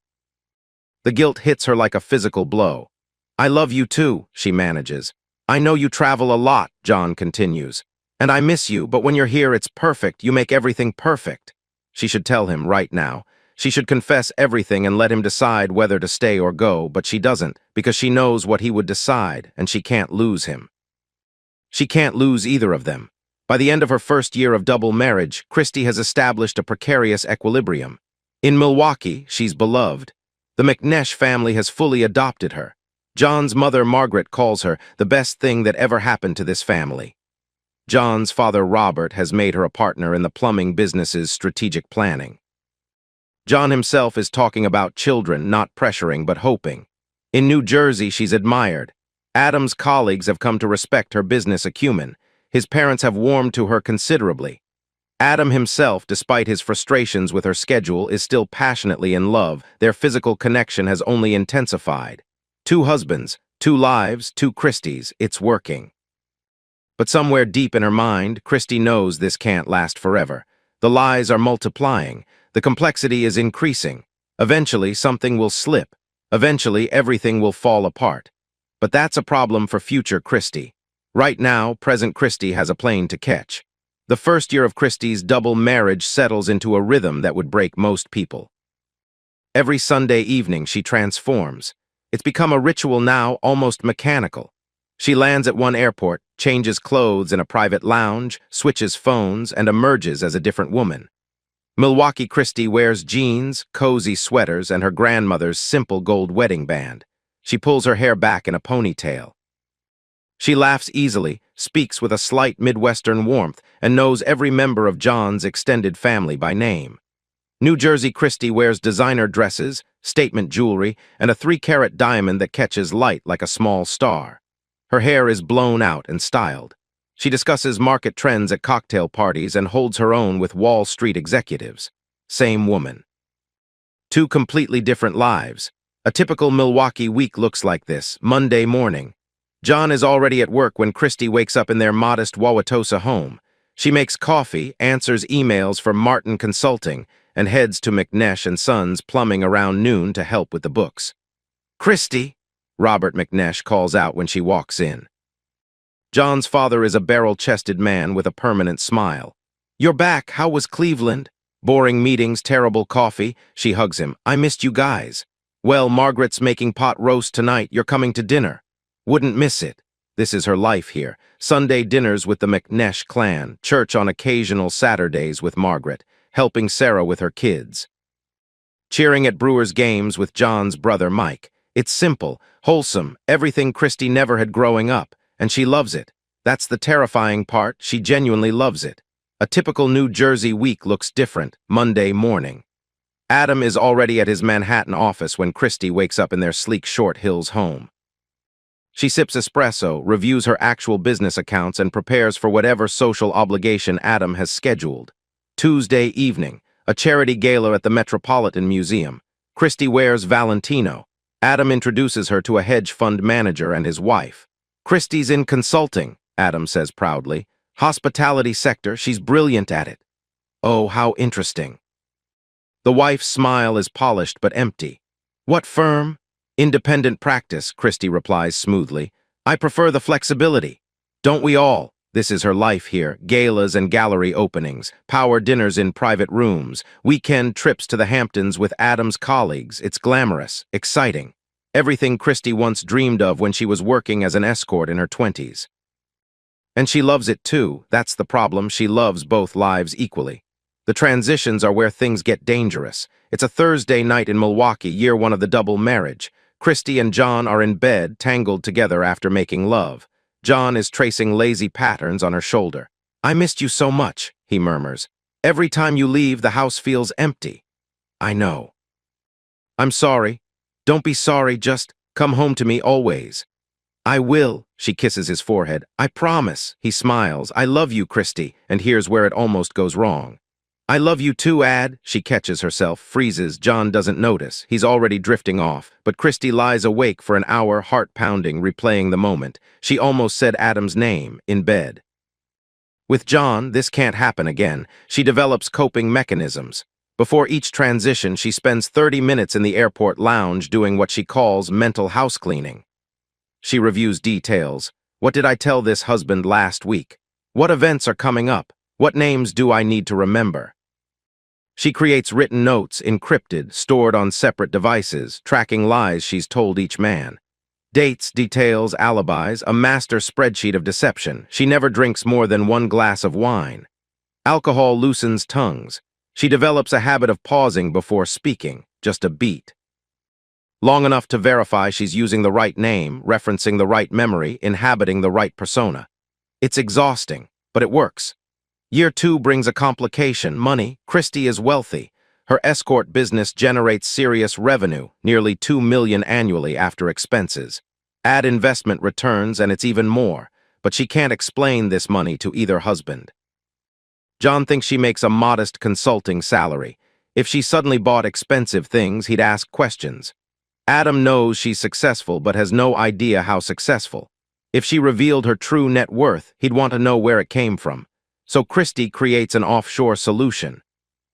The guilt hits her like a physical blow. "I love you too," she manages. "I know you travel a lot," John continues. "And I miss you, but when you're here, it's perfect. You make everything perfect." She should tell him right now. She should confess everything and let him decide whether to stay or go, but she doesn't, because she knows what he would decide, and she can't lose him. She can't lose either of them. By the end of her first year of double marriage, Christy has established a precarious equilibrium. In Milwaukee, she's beloved. The McNesh family has fully adopted her. John's mother, Margaret, calls her the best thing that ever happened to this family. John's father, Robert, has made her a partner in the plumbing business's strategic planning. John himself is talking about children, not pressuring but hoping. In New Jersey, she's admired. Adam's colleagues have come to respect her business acumen. His parents have warmed to her considerably. Adam himself, despite his frustrations with her schedule, is still passionately in love. Their physical connection has only intensified. 2 husbands, 2 lives, 2 Christys, it's working. But somewhere deep in her mind, Christy knows this can't last forever. The lies are multiplying. The complexity is increasing. Eventually, something will slip. Eventually, everything will fall apart. But that's a problem for future Christy. Right now, present Christy has a plane to catch. The first year of Christy's double marriage settles into a rhythm that would break most people. Every Sunday evening, she transforms. It's become a ritual now, almost mechanical. She lands at one airport, changes clothes in a private lounge, switches phones, and emerges as a different woman. Milwaukee Christy wears jeans, cozy sweaters, and her grandmother's simple gold wedding band. She pulls her hair back in a ponytail. She laughs easily, speaks with a slight Midwestern warmth, and knows every member of John's extended family by name. New Jersey Christy wears designer dresses, statement jewelry, and a 3-carat diamond that catches light like a small star. Her hair is blown out and styled. She discusses market trends at cocktail parties and holds her own with Wall Street executives. Same woman. Two completely different lives. A typical Milwaukee week looks like this. Monday morning. John is already at work when Christy wakes up in their modest Wauwatosa home. She makes coffee, answers emails from Martin Consulting, and heads to McNesh and Sons Plumbing around noon to help with the books. "Christy," Robert McNesh calls out when she walks in. John's father is a barrel-chested man with a permanent smile. "You're back. How was Cleveland?" "Boring meetings, terrible coffee." She hugs him. "I missed you guys." "Well, Margaret's making pot roast tonight. You're coming to dinner." Wouldn't miss it. This is her life here. Sunday dinners with the McNesh clan, church on occasional Saturdays with Margaret, helping Sarah with her kids. Cheering at Brewers games with John's brother Mike. It's simple, wholesome, everything Christy never had growing up, and she loves it. That's the terrifying part, she genuinely loves it. A typical New Jersey week looks different, Monday morning. Adam is already at his Manhattan office when Christy wakes up in their sleek Short Hills home. She sips espresso, reviews her actual business accounts, and prepares for whatever social obligation Adam has scheduled. Tuesday evening, a charity gala at the Metropolitan Museum. Christy wears Valentino. Adam introduces her to a hedge fund manager and his wife. "Christy's in consulting," Adam says proudly. "Hospitality sector, she's brilliant at it." "Oh, how interesting." The wife's smile is polished but empty. "What firm?" "Independent practice," Christy replies smoothly. "I prefer the flexibility." "Don't we all?" This is her life here. Galas and gallery openings, power dinners in private rooms, weekend trips to the Hamptons with Adam's colleagues. It's glamorous, exciting. Everything Christy once dreamed of when she was working as an escort in her 20s. And she loves it too. That's the problem. She loves both lives equally. The transitions are where things get dangerous. It's a Thursday night in Milwaukee, year one of the double marriage. Christy and John are in bed, tangled together after making love. John is tracing lazy patterns on her shoulder. "I missed you so much," he murmurs. "Every time you leave, the house feels empty." "I know." "I'm sorry." "Don't be sorry, just come home to me always." "I will," she kisses his forehead. "I promise." He smiles. "I love you, Christy," and here's where it almost goes wrong. "I love you too, Ad." She catches herself, freezes. John doesn't notice. He's already drifting off, but Christy lies awake for an hour, heart-pounding, replaying the moment. She almost said Adam's name, in bed. With John, this can't happen again. She develops coping mechanisms. Before each transition, she spends 30 minutes in the airport lounge doing what she calls mental house cleaning. She reviews details. What did I tell this husband last week? What events are coming up? What names do I need to remember? She creates written notes, encrypted, stored on separate devices, tracking lies she's told each man. Dates, details, alibis, a master spreadsheet of deception. She never drinks more than 1 glass of wine. Alcohol loosens tongues. She develops a habit of pausing before speaking, just a beat. Long enough to verify she's using the right name, referencing the right memory, inhabiting the right persona. It's exhausting, but it works. Year 2 brings a complication, money. Christy is wealthy. Her escort business generates serious revenue, nearly $2 million annually after expenses. Add investment returns and it's even more, but she can't explain this money to either husband. John thinks she makes a modest consulting salary. If she suddenly bought expensive things, he'd ask questions. Adam knows she's successful but has no idea how successful. If she revealed her true net worth, he'd want to know where it came from. So Christy creates an offshore solution.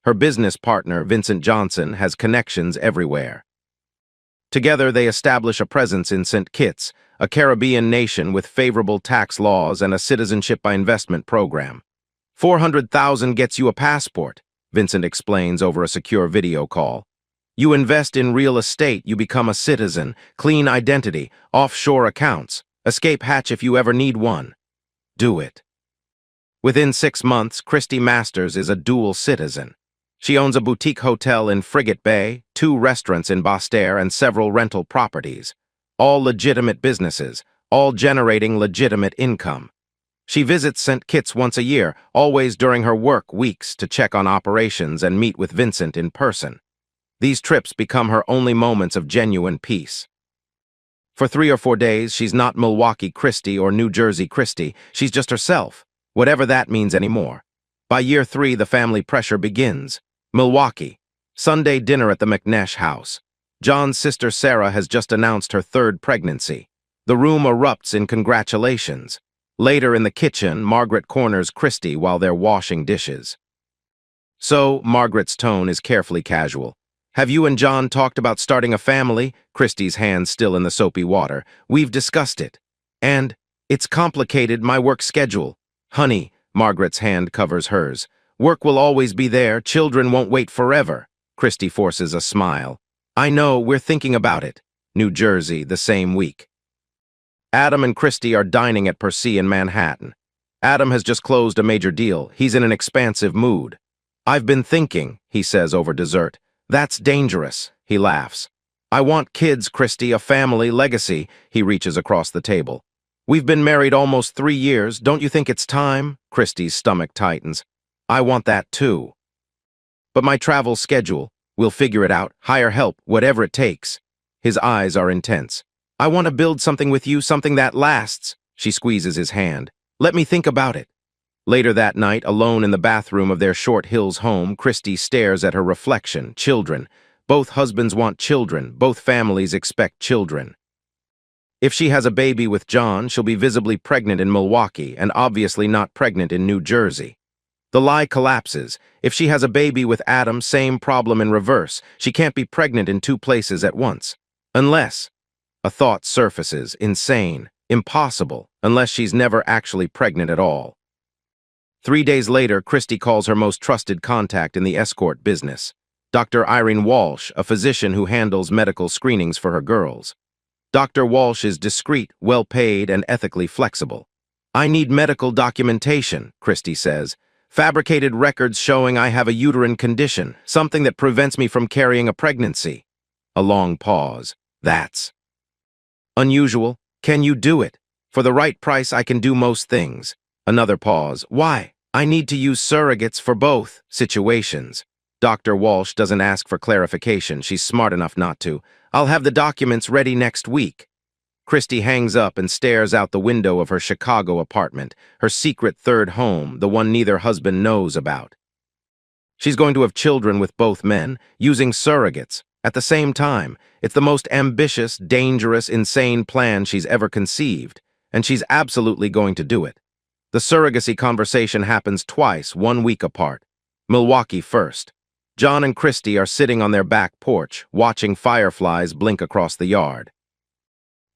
Her business partner, Vincent Johnson, has connections everywhere. Together, they establish a presence in St. Kitts, a Caribbean nation with favorable tax laws and a citizenship by investment program. 400,000 gets you a passport, Vincent explains over a secure video call. You invest in real estate, you become a citizen, clean identity, offshore accounts, escape hatch if you ever need one. Do it. Within 6 months, Christy Masters is a dual citizen. She owns a boutique hotel in Frigate Bay, 2 restaurants in Basse-Terre, and several rental properties. all legitimate businesses, all generating legitimate income. She visits St. Kitts once a year, always during her work weeks, to check on operations and meet with Vincent in person. These trips become her only moments of genuine peace. For 3 or 4 days, she's not Milwaukee Christie or New Jersey Christie. She's just herself, whatever that means anymore. By year 3, the family pressure begins. Milwaukee. Sunday dinner at the McNesh house. John's sister Sarah has just announced her 3rd pregnancy. The room erupts in congratulations. Later in the kitchen, Margaret corners Christie while they're washing dishes. So, Margaret's tone is carefully casual. Have you and John talked about starting a family? Christie's hands still in the soapy water. We've discussed it. And, it's complicated, my work schedule. Honey, Margaret's hand covers hers. Work will always be there, children won't wait forever. Christie forces a smile. I know, we're thinking about it. New Jersey, the same week. Adam and Christie are dining at Per Se in Manhattan. Adam has just closed a major deal. He's in an expansive mood. I've been thinking, he says over dessert. That's dangerous, he laughs. I want kids, Christie, a family, legacy. He reaches across the table. We've been married almost 3 years. Don't you think it's time? Christie's stomach tightens. I want that too. But my travel schedule, we'll figure it out, hire help, whatever it takes. His eyes are intense. I want to build something with you, something that lasts. She squeezes his hand. Let me think about it. Later that night, alone in the bathroom of their Short Hills home, Christie stares at her reflection. Children. Both husbands want children. Both families expect children. If she has a baby with John, she'll be visibly pregnant in Milwaukee and obviously not pregnant in New Jersey. The lie collapses. If she has a baby with Adam, same problem in reverse. She can't be pregnant in 2 places at once. Unless... A thought surfaces, insane, impossible, unless she's never actually pregnant at all. 3 days later, Christie calls her most trusted contact in the escort business, Dr. Irene Walsh, a physician who handles medical screenings for her girls. Dr. Walsh is discreet, well-paid, and ethically flexible. I need medical documentation, Christie says. Fabricated records showing I have a uterine condition, something that prevents me from carrying a pregnancy. A long pause. That's unusual. Can you do it? For the right price, I can do most things. Another pause. Why? I need to use surrogates for both situations. Dr. Walsh doesn't ask for clarification. She's smart enough not to. I'll have the documents ready next week. Christie hangs up and stares out the window of her Chicago apartment, her secret 3rd home, the one neither husband knows about. She's going to have children with both men, using surrogates. At the same time, it's the most ambitious, dangerous, insane plan she's ever conceived, and she's absolutely going to do it. The surrogacy conversation happens twice, 1 week apart. Milwaukee first. John and Christie are sitting on their back porch, watching fireflies blink across the yard.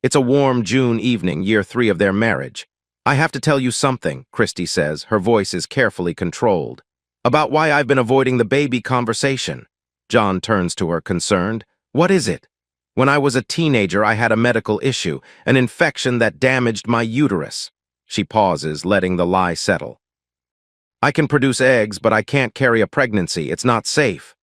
It's a warm June evening, year 3 of their marriage. I have to tell you something, Christie says, her voice is carefully controlled, about why I've been avoiding the baby conversation. John turns to her, concerned. What is it? When I was a teenager, I had a medical issue, an infection that damaged my uterus. She pauses, letting the lie settle. I can produce eggs, but I can't carry a pregnancy. It's not safe.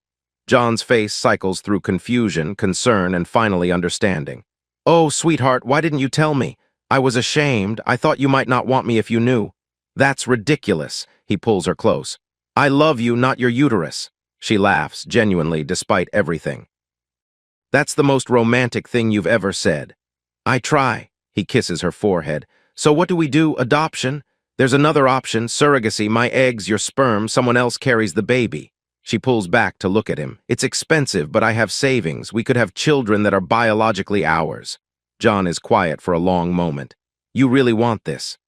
John's face cycles through confusion, concern, and finally understanding. Oh, sweetheart, why didn't you tell me? I was ashamed. I thought you might not want me if you knew. That's ridiculous. He pulls her close. I love you, not your uterus. She laughs, genuinely, despite everything. That's the most romantic thing you've ever said. I try. He kisses her forehead. So what do we do? Adoption? There's another option, surrogacy, my eggs, your sperm, someone else carries the baby. She pulls back to look at him. It's expensive, but I have savings. We could have children that are biologically ours. John is quiet for a long moment. You really want this?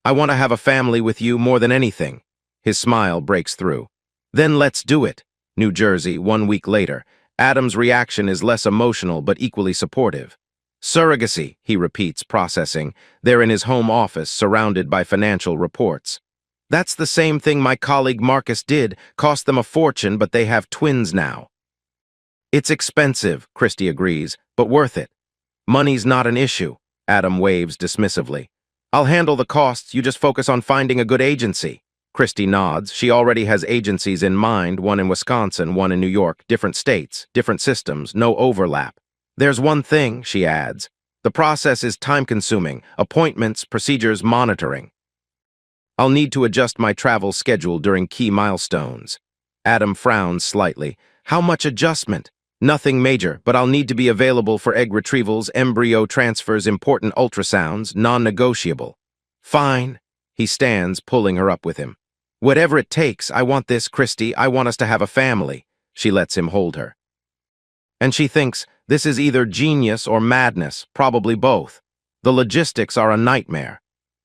I want to have a family with you more than anything. His smile breaks through. Then let's do it. New Jersey, 1 week later. Adam's reaction is less emotional but equally supportive. Surrogacy, he repeats, processing. They're in his home office, surrounded by financial reports. That's the same thing my colleague Marcus did. Cost them a fortune, but they have twins now. It's expensive, Christie agrees, but worth it. Money's not an issue, Adam waves dismissively. I'll handle the costs, you just focus on finding a good agency. Christie nods. She already has agencies in mind, one in Wisconsin, one in New York, different states, different systems, no overlap. There's one thing, she adds. The process is time-consuming, appointments, procedures, monitoring. I'll need to adjust my travel schedule during key milestones. Adam frowns slightly. How much adjustment? Nothing major, but I'll need to be available for egg retrievals, embryo transfers, important ultrasounds, non-negotiable. Fine. He stands, pulling her up with him. Whatever it takes, I want this, Christy. I want us to have a family. She lets him hold her. And she thinks, this is either genius or madness, probably both. The logistics are a nightmare.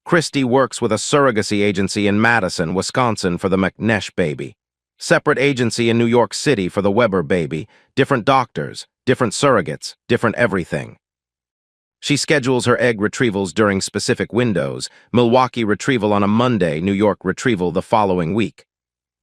Christy works with a surrogacy agency in Madison, Wisconsin for the McNesh baby. Separate agency in New York City for the Weber baby. Different doctors, different surrogates, different everything. She schedules her egg retrievals during specific windows. Milwaukee retrieval on a Monday, New York retrieval the following week.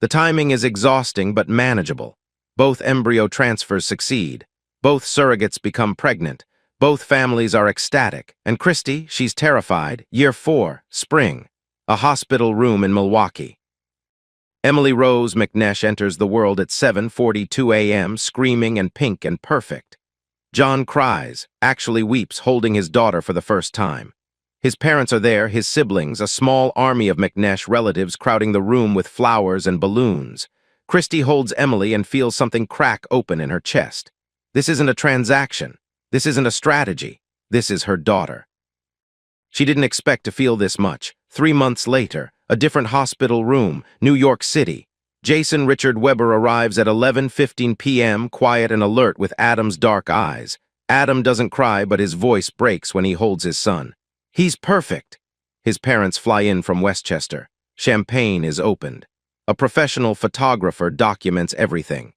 The timing is exhausting but manageable. Both embryo transfers succeed. Both surrogates become pregnant. Both families are ecstatic. And Christy, she's terrified. Year 4, spring. A hospital room in Milwaukee. Emily Rose McNesh enters the world at 7:42 a.m., screaming and pink and perfect. John cries, actually weeps, holding his daughter for the first time. His parents are there, his siblings, a small army of McNesh relatives crowding the room with flowers and balloons. Christy holds Emily and feels something crack open in her chest. This isn't a transaction. This isn't a strategy. This is her daughter. She didn't expect to feel this much. 3 months later, a different hospital room, New York City. Jason Richard Weber arrives at 11:15 p.m., quiet and alert with Adam's dark eyes. Adam doesn't cry, but his voice breaks when he holds his son. He's perfect. His parents fly in from Westchester. Champagne is opened. A professional photographer documents everything.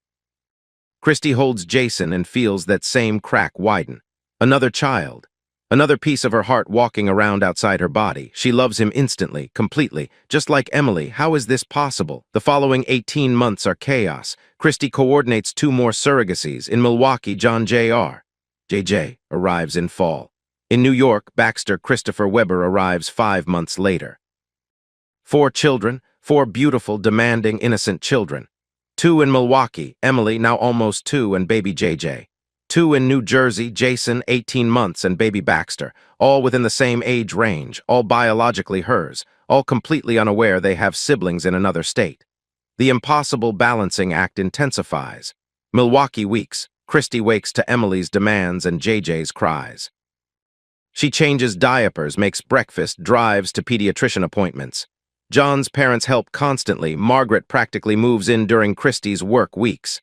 Christy holds Jason and feels that same crack widen. Another child. Another piece of her heart walking around outside her body. She loves him instantly, completely. Just like Emily, how is this possible? The following 18 months are chaos. Christy coordinates 2 more surrogacies. In Milwaukee, John Jr. JJ arrives in fall. In New York, Baxter Christopher Weber arrives 5 months later. 4 children, 4 beautiful, demanding, innocent children. 2 in Milwaukee, Emily, now almost 2, and baby JJ. 2 in New Jersey, Jason, 18 months, and baby Baxter, all within the same age range, all biologically hers, all completely unaware they have siblings in another state. The impossible balancing act intensifies. Milwaukee weeks, Christy wakes to Emily's demands and JJ's cries. She changes diapers, makes breakfast, drives to pediatrician appointments. John's parents help constantly. Margaret practically moves in during Christy's work weeks.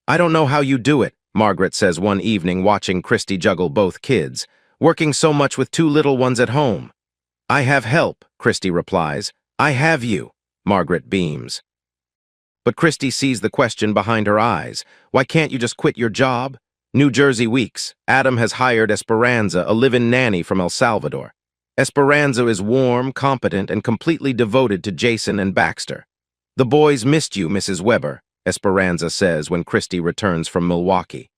I don't know how you do it, Margaret says one evening watching Christy juggle both kids, working so much with 2 little ones at home. I have help, Christy replies. I have you, Margaret beams. But Christy sees the question behind her eyes. Why can't you just quit your job? New Jersey weeks. Adam has hired Esperanza, a live-in nanny from El Salvador. Esperanza is warm, competent, and completely devoted to Jason and Baxter. The boys missed you, Mrs. Weber, Esperanza says when Christy returns from Milwaukee.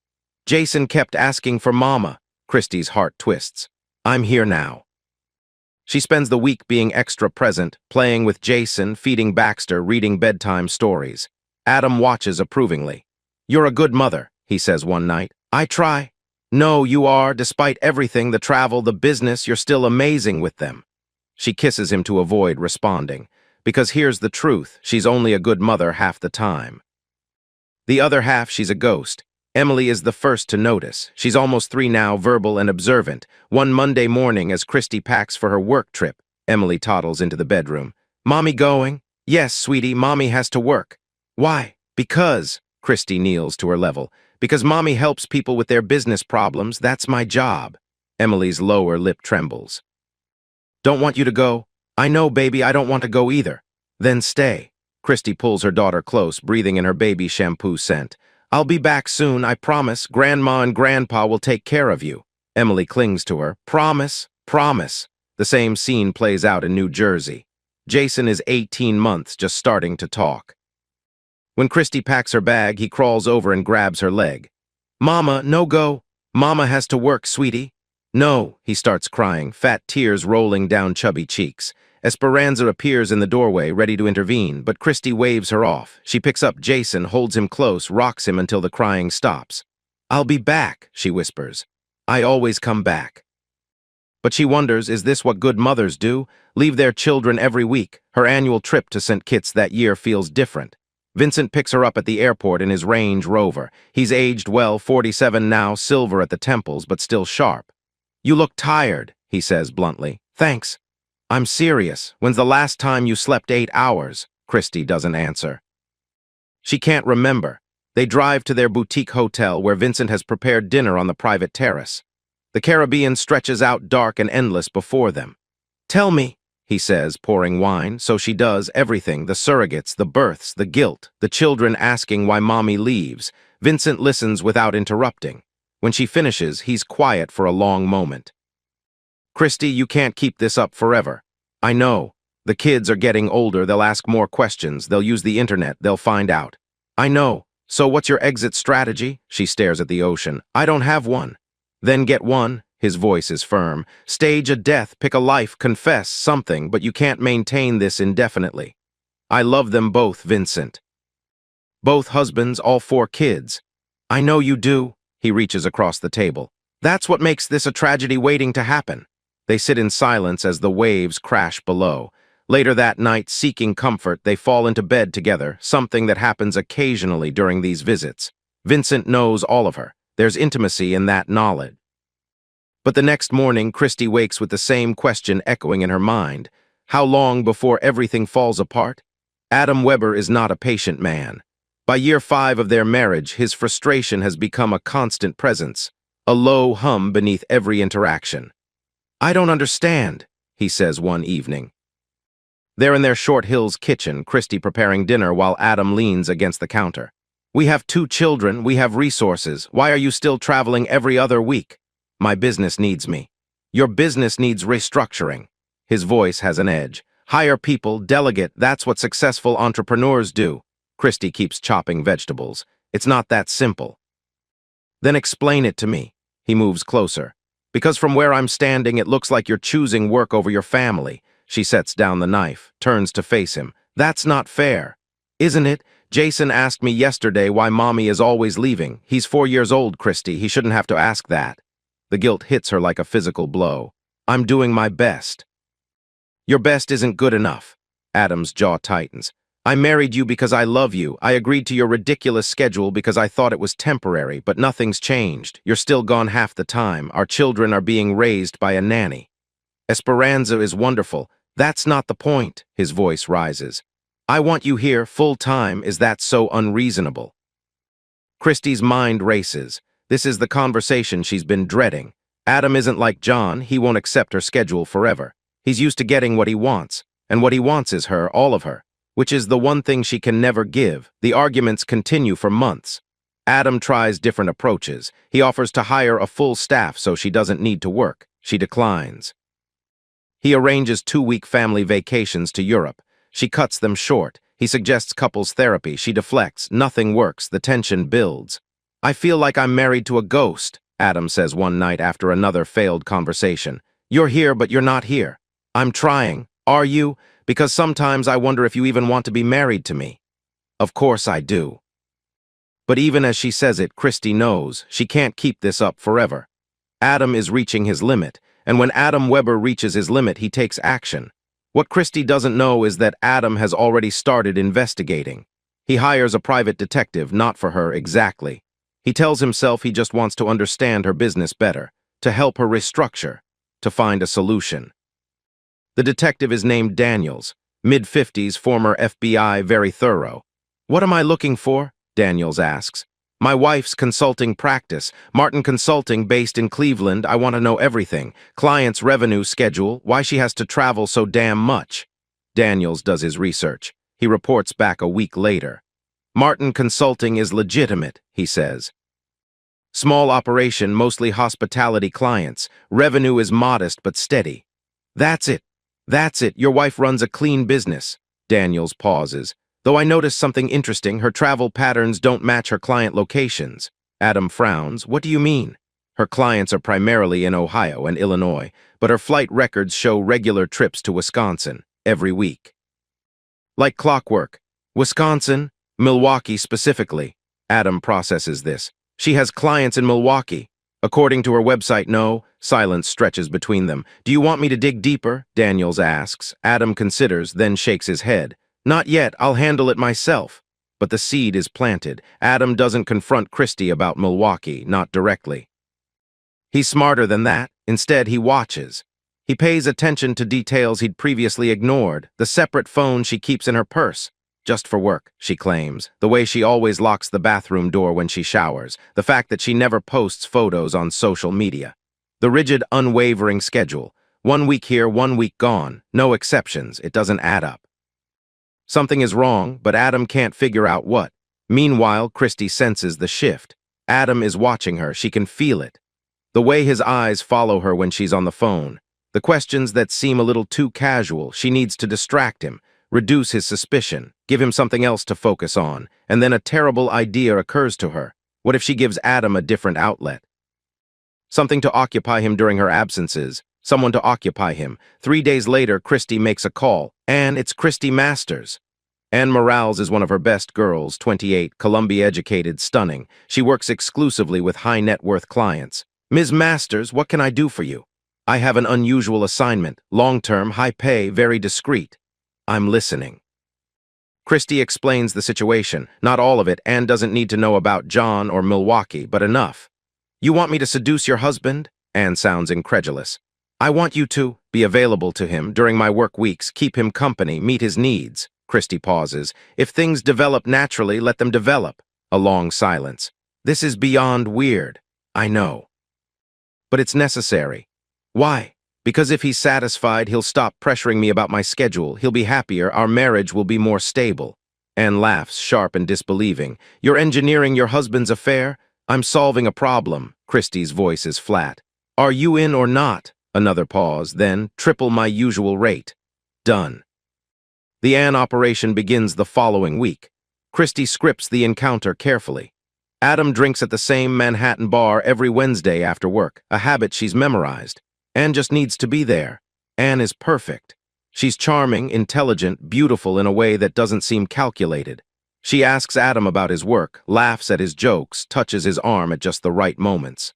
Jason kept asking for Mama. Christy's heart twists. I'm here now. She spends the week being extra present, playing with Jason, feeding Baxter, reading bedtime stories. Adam watches approvingly. You're a good mother, he says one night. I try. No, you are. Despite everything, the travel, the business, you're still amazing with them. She kisses him to avoid responding. Because here's the truth, she's only a good mother half the time. The other half, she's a ghost. Emily is the first to notice. She's almost 3 now, verbal and observant. One Monday morning, as Christy packs for her work trip, Emily toddles into the bedroom. Mommy going? Yes, sweetie, Mommy has to work. Why? Because, Christy kneels to her level. Because Mommy helps people with their business problems, that's my job. Emily's lower lip trembles. Don't want you to go? I know, baby, I don't want to go either. Then stay. Christy pulls her daughter close, breathing in her baby shampoo scent. I'll be back soon, I promise. Grandma and Grandpa will take care of you. Emily clings to her. Promise, promise. The same scene plays out in New Jersey. Jason is 18 months, just starting to talk. When Christy packs her bag, he crawls over and grabs her leg. Mama, no go. Mama has to work, sweetie. No, he starts crying, fat tears rolling down chubby cheeks. Esperanza appears in the doorway, ready to intervene, but Christy waves her off. She picks up Jason, holds him close, rocks him until the crying stops. I'll be back, she whispers. I always come back. But she wonders, is this what good mothers do? Leave their children every week. Her annual trip to St. Kitts that year feels different. Vincent picks her up at the airport in his Range Rover. He's aged well, 47 now, silver at the temples, but still sharp. You look tired, he says bluntly. Thanks. I'm serious. When's the last time you slept 8 hours? Christy doesn't answer. She can't remember. They drive to their boutique hotel where Vincent has prepared dinner on the private terrace. The Caribbean stretches out dark and endless before them. Tell me, he says, pouring wine. So she does everything, the surrogates, the births, the guilt, the children asking why mommy leaves. Vincent listens without interrupting. When she finishes, he's quiet for a long moment. Christy, you can't keep this up forever. I know. The kids are getting older, they'll ask more questions, they'll use the internet, they'll find out. I know. So what's your exit strategy? She stares at the ocean. I don't have one. Then get one. His voice is firm. Stage a death, pick a life, confess something, but you can't maintain this indefinitely. I love them both, Vincent. Both husbands, all 4 kids. I know you do. He reaches across the table. That's what makes this a tragedy waiting to happen. They sit in silence as the waves crash below. Later that night, seeking comfort, they fall into bed together, something that happens occasionally during these visits. Vincent knows all of her. There's intimacy in that knowledge. But the next morning, Christy wakes with the same question echoing in her mind. How long before everything falls apart? Adam Weber is not a patient man. By year 5 of their marriage, his frustration has become a constant presence, a low hum beneath every interaction. I don't understand, he says one evening. They're in their Short Hills kitchen, Christy preparing dinner while Adam leans against the counter. We have 2 children, we have resources. Why are you still traveling every other week? My business needs me. Your business needs restructuring. His voice has an edge. Hire people, delegate, that's what successful entrepreneurs do. Christy keeps chopping vegetables. It's not that simple. Then explain it to me. He moves closer. Because from where I'm standing, it looks like you're choosing work over your family. She sets down the knife, turns to face him. That's not fair. Isn't it? Jason asked me yesterday why mommy is always leaving. He's 4 years old, Christy. He shouldn't have to ask that. The guilt hits her like a physical blow. I'm doing my best. Your best isn't good enough. Adam's jaw tightens. I married you because I love you. I agreed to your ridiculous schedule because I thought it was temporary, but nothing's changed. You're still gone half the time. Our children are being raised by a nanny. Esperanza is wonderful. That's not the point. His voice rises. I want you here full-time. Is that so unreasonable? Christy's mind races. This is the conversation she's been dreading. Adam isn't like John. He won't accept her schedule forever. He's used to getting what he wants, and what he wants is her, all of her, which is the one thing she can never give. The arguments continue for months. Adam tries different approaches. He offers to hire a full staff so she doesn't need to work. She declines. He arranges 2-week family vacations to Europe. She cuts them short. He suggests couples therapy. She deflects. Nothing works. The tension builds. I feel like I'm married to a ghost, Adam says one night after another failed conversation. You're here, but you're not here. I'm trying. Are you? Because sometimes I wonder if you even want to be married to me. Of course I do. But even as she says it, Christy knows she can't keep this up forever. Adam is reaching his limit, and when Adam Weber reaches his limit, he takes action. What Christy doesn't know is that Adam has already started investigating. He hires a private detective, not for her exactly. He tells himself he just wants to understand her business better, to help her restructure, to find a solution. The detective is named Daniels, mid-50s, former FBI, very thorough. What am I looking for? Daniels asks. My wife's consulting practice, Martin Consulting, based in Cleveland. I want to know everything. Client's revenue schedule, why she has to travel so damn much. Daniels does his research. He reports back a week later. Martin Consulting is legitimate, he says. Small operation, mostly hospitality clients. Revenue is modest but steady. That's it. That's it. Your wife runs a clean business. Daniels pauses. Though I noticed something interesting, her travel patterns don't match her client locations. Adam frowns. What do you mean? Her clients are primarily in Ohio and Illinois, but her flight records show regular trips to Wisconsin every week. Like clockwork. Wisconsin, Milwaukee specifically. Adam processes this. She has clients in Milwaukee. According to her website, no. Silence stretches between them. Do you want me to dig deeper? Daniels asks. Adam considers, then shakes his head. Not yet, I'll handle it myself. But the seed is planted. Adam doesn't confront Christy about Milwaukee, not directly. He's smarter than that. Instead, he watches. He pays attention to details he'd previously ignored, the separate phone she keeps in her purse. Just for work, she claims, the way she always locks the bathroom door when she showers, the fact that she never posts photos on social media. The rigid, unwavering schedule. 1 week here, 1 week gone. No exceptions. It doesn't add up. Something is wrong, but Adam can't figure out what. Meanwhile, Christy senses the shift. Adam is watching her. She can feel it. The way his eyes follow her when she's on the phone. The questions that seem a little too casual. She needs to distract him, reduce his suspicion, give him something else to focus on, and then a terrible idea occurs to her. What if she gives Adam a different outlet? Something to occupy him during her absences, someone to occupy him. 3 days later, Christy makes a call, and it's Christy Masters. Anne Morales is one of her best girls, 28, Columbia-educated, stunning. She works exclusively with high-net-worth clients. Ms. Masters, what can I do for you? I have an unusual assignment, long-term, high pay, very discreet. I'm listening. Christy explains the situation, not all of it. Anne doesn't need to know about John or Milwaukee, but enough. You want me to seduce your husband? Anne sounds incredulous. I want you to be available to him during my work weeks, keep him company, meet his needs. Christy pauses. If things develop naturally, let them develop. A long silence. This is beyond weird. I know. But it's necessary. Why? Because if he's satisfied, he'll stop pressuring me about my schedule. He'll be happier. Our marriage will be more stable. Anne laughs, sharp and disbelieving. You're engineering your husband's affair? I'm solving a problem. Christy's voice is flat. Are you in or not? Another pause, then triple my usual rate. Done. The Anne operation begins the following week. Christy scripts the encounter carefully. Adam drinks at the same Manhattan bar every Wednesday after work, a habit she's memorized. Anne just needs to be there. Anne is perfect. She's charming, intelligent, beautiful in a way that doesn't seem calculated. She asks Adam about his work, laughs at his jokes, touches his arm at just the right moments.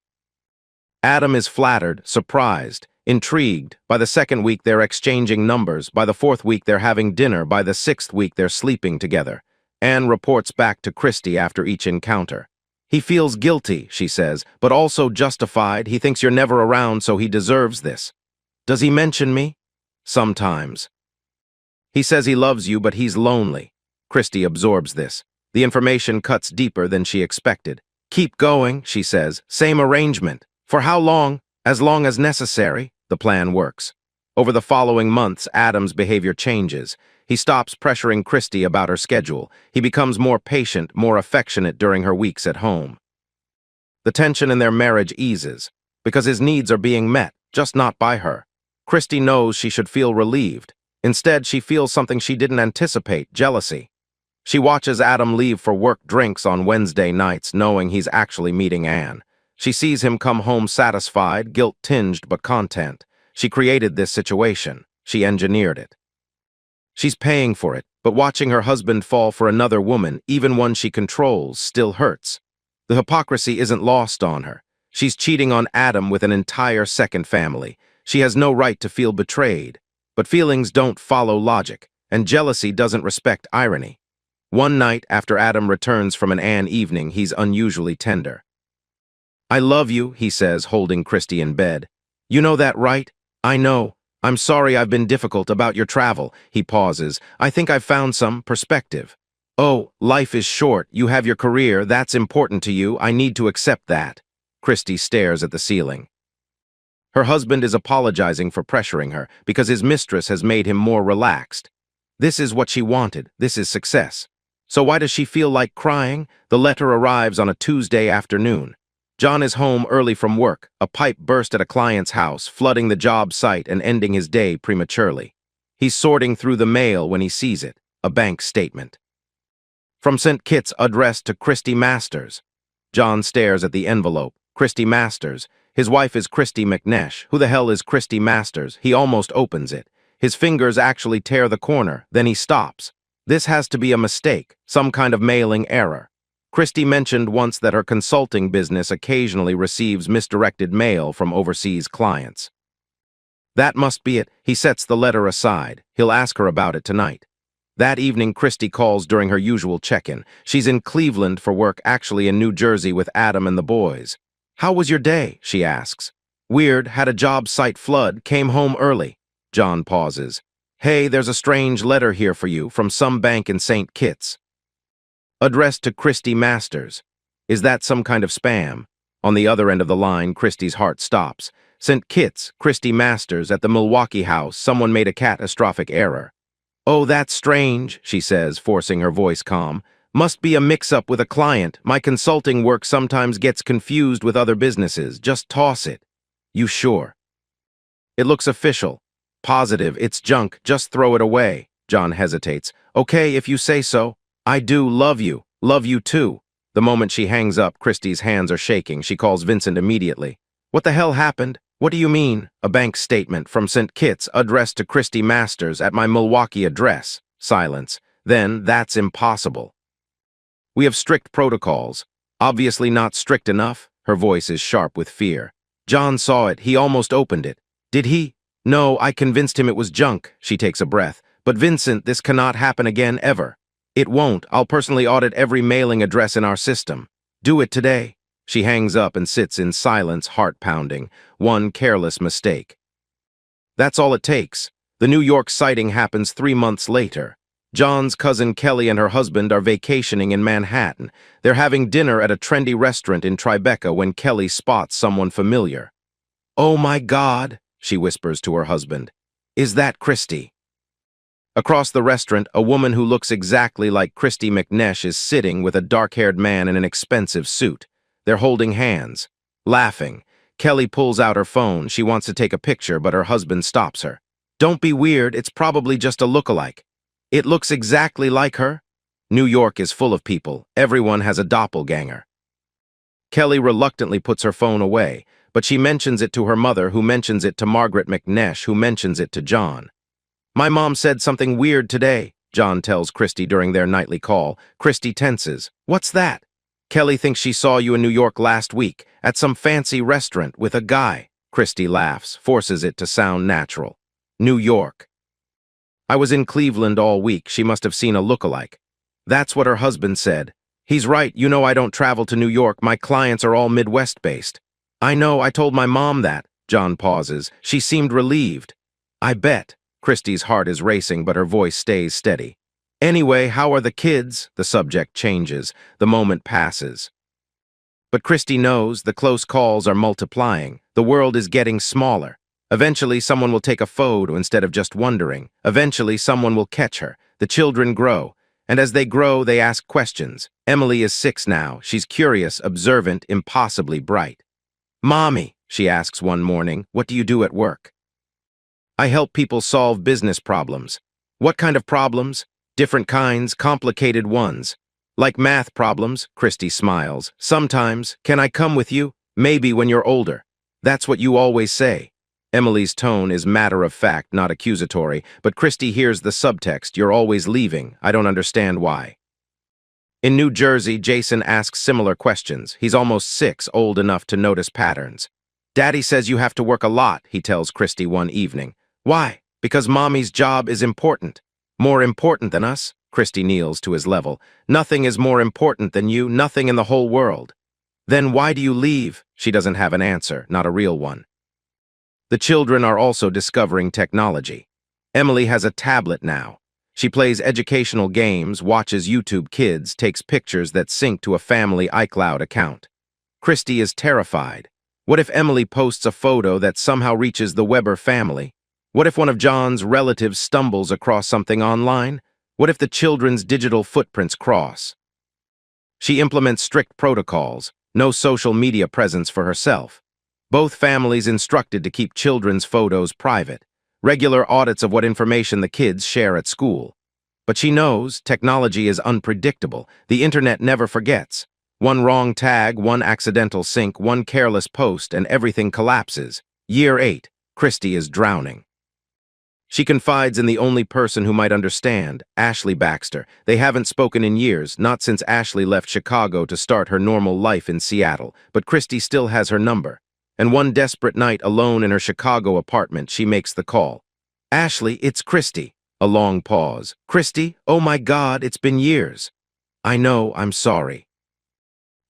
Adam is flattered, surprised, intrigued. By the 2nd week, they're exchanging numbers. By the 4th week, they're having dinner. By the 6th week, they're sleeping together. Anne reports back to Christy after each encounter. He feels guilty, she says, but also justified. He thinks you're never around, so he deserves this. Does he mention me? Sometimes. He says he loves you, but he's lonely. Christy absorbs this. The information cuts deeper than she expected. Keep going, she says. Same arrangement. For how long? As long as necessary. The plan works. Over the following months, Adam's behavior changes. He stops pressuring Christy about her schedule. He becomes more patient, more affectionate during her weeks at home. The tension in their marriage eases, because his needs are being met, just not by her. Christy knows she should feel relieved. Instead, she feels something she didn't anticipate, jealousy. She watches Adam leave for work drinks on Wednesday nights, knowing he's actually meeting Anne. She sees him come home satisfied, guilt-tinged but content. She created this situation. She engineered it. She's paying for it, but watching her husband fall for another woman, even one she controls, still hurts. The hypocrisy isn't lost on her. She's cheating on Adam with an entire second family. She has no right to feel betrayed. But feelings don't follow logic, and jealousy doesn't respect irony. One night, after Adam returns from an Anne evening, he's unusually tender. I love you, he says, holding Christy in bed. You know that, right? I know. I'm sorry I've been difficult about your travel. He pauses. I think I've found some perspective. Oh, life is short. You have your career. That's important to you. I need to accept that. Christy stares at the ceiling. Her husband is apologizing for pressuring her because his mistress has made him more relaxed. This is what she wanted. This is success. So why does she feel like crying? The letter arrives on a Tuesday afternoon. John is home early from work. A pipe burst at a client's house, flooding the job site and ending his day prematurely. He's sorting through the mail when he sees it, a bank statement. From St. Kitts, addressed to Christy Masters. John stares at the envelope. Christy Masters. His wife is Christy McNesh. Who the hell is Christy Masters? He almost opens it. His fingers actually tear the corner, then he stops. This has to be a mistake, some kind of mailing error. Christy mentioned once that her consulting business occasionally receives misdirected mail from overseas clients. That must be it. He sets the letter aside. He'll ask her about it tonight. That evening, Christy calls during her usual check-in. She's in Cleveland for work, actually in New Jersey with Adam and the boys. "How was your day?" she asks. "Weird, had a job site flood, came home early." John pauses. "Hey, there's a strange letter here for you from some bank in St. Kitts. Addressed to Christy Masters. Is that some kind of spam?" On the other end of the line, Christy's heart stops. St. Kitts, Christy Masters, at the Milwaukee house, someone made a catastrophic error. "Oh, that's strange," she says, forcing her voice calm. "Must be a mix-up with a client. My consulting work sometimes gets confused with other businesses. Just toss it." "You sure?" "It looks official." "Positive, it's junk. Just throw it away." John hesitates. "Okay, if you say so. I do love you. Love you too." The moment she hangs up, Christy's hands are shaking. She calls Vincent immediately. "What the hell happened? What do you mean?" "A bank statement from St. Kitts addressed to Christy Masters at my Milwaukee address." Silence. Then, "That's impossible. We have strict protocols." "Obviously not strict enough." Her voice is sharp with fear. "John saw it. He almost opened it." "Did he?" "No, I convinced him it was junk." She takes a breath. "But Vincent, this cannot happen again, ever." "It won't. I'll personally audit every mailing address in our system." "Do it today." She hangs up and sits in silence, heart pounding. One careless mistake. That's all it takes. The New York sighting happens 3 months later. John's cousin Kelly and her husband are vacationing in Manhattan. They're having dinner at a trendy restaurant in Tribeca when Kelly spots someone familiar. "Oh my God," she whispers to her husband. "Is that Christy?" Across the restaurant, a woman who looks exactly like Christy McNesh is sitting with a dark-haired man in an expensive suit. They're holding hands, laughing. Kelly pulls out her phone. She wants to take a picture, but her husband stops her. "Don't be weird. It's probably just a look-alike." "It looks exactly like her." New York is full of people. Everyone has a doppelganger. Kelly reluctantly puts her phone away, but she mentions it to her mother, who mentions it to Margaret McNesh, who mentions it to John. "My mom said something weird today," John tells Christy during their nightly call. Christy tenses. "What's that?" "Kelly thinks she saw you in New York last week, at some fancy restaurant with a guy." Christy laughs, forces it to sound natural. "New York. I was in Cleveland all week. She must have seen a look-alike." That's what her husband said. "He's right. You know I don't travel to New York. My clients are all Midwest-based." "I know. I told my mom that." John pauses. She seemed relieved. "I bet." Christy's heart is racing, but her voice stays steady. "Anyway, how are the kids?" The subject changes. The moment passes. But Christy knows the close calls are multiplying. The world is getting smaller. Eventually, someone will take a photo instead of just wondering. Eventually, someone will catch her. The children grow. And as they grow, they ask questions. Emily is 6 now. She's curious, observant, impossibly bright. "Mommy," she asks one morning, "what do you do at work?" "I help people solve business problems." "What kind of problems?" "Different kinds, complicated ones." "Like math problems," Christy smiles. "Sometimes. Can I come with you?" "Maybe when you're older." "That's what you always say." Emily's tone is matter-of-fact, not accusatory, but Christy hears the subtext. "You're always leaving. I don't understand why." In New Jersey, Jason asks similar questions. He's almost 6, old enough to notice patterns. "Daddy says you have to work a lot," he tells Christy one evening. "Why?" "Because Mommy's job is important." "More important than us?" Christy kneels to his level. "Nothing is more important than you, nothing in the whole world." "Then why do you leave?" She doesn't have an answer, not a real one. The children are also discovering technology. Emily has a tablet now. She plays educational games, watches YouTube Kids, takes pictures that sync to a family iCloud account. Christy is terrified. What if Emily posts a photo that somehow reaches the Weber family? What if one of John's relatives stumbles across something online? What if the children's digital footprints cross? She implements strict protocols, no social media presence for herself. Both families instructed to keep children's photos private, regular audits of what information the kids share at school. But she knows technology is unpredictable. The internet never forgets. One wrong tag, one accidental sync, one careless post, and everything collapses. Year 8, Christy is drowning. She confides in the only person who might understand, Ashley Baxter. They haven't spoken in years, not since Ashley left Chicago to start her normal life in Seattle, but Christy still has her number. And one desperate night, alone in her Chicago apartment, she makes the call. "Ashley, it's Christy." A long pause. "Christy, oh my God, it's been years." "I know, I'm sorry."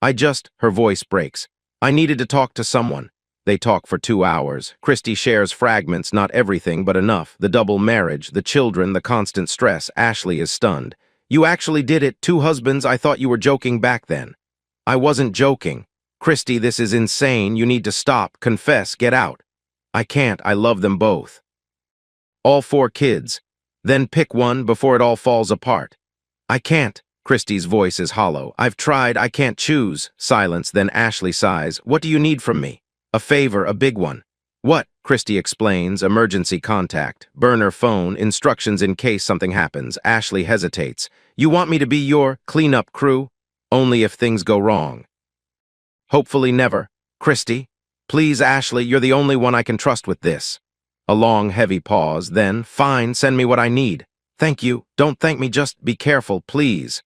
Her voice breaks. "I needed to talk to someone." They talk for 2 hours. Christy shares fragments, not everything, but enough. The double marriage, the children, the constant stress. Ashley is stunned. "You actually did it, 2 husbands? I thought you were joking back then." "I wasn't joking. Christy, this is insane. You need to stop, confess, get out." "I can't, I love them both." "All 4 kids. Then pick one before it all falls apart." "I can't." Christy's voice is hollow. "I've tried, I can't choose." Silence, then Ashley sighs. "What do you need from me?" "A favor, a big one." "What?" Christy explains. "Emergency contact. Burner phone, instructions in case something happens." Ashley hesitates. "You want me to be your cleanup crew?" "Only if things go wrong." "Hopefully never." "Christy, please, Ashley, you're the only one I can trust with this." A long, heavy pause, then, "Fine, send me what I need." "Thank you. Don't thank me, just be careful, please."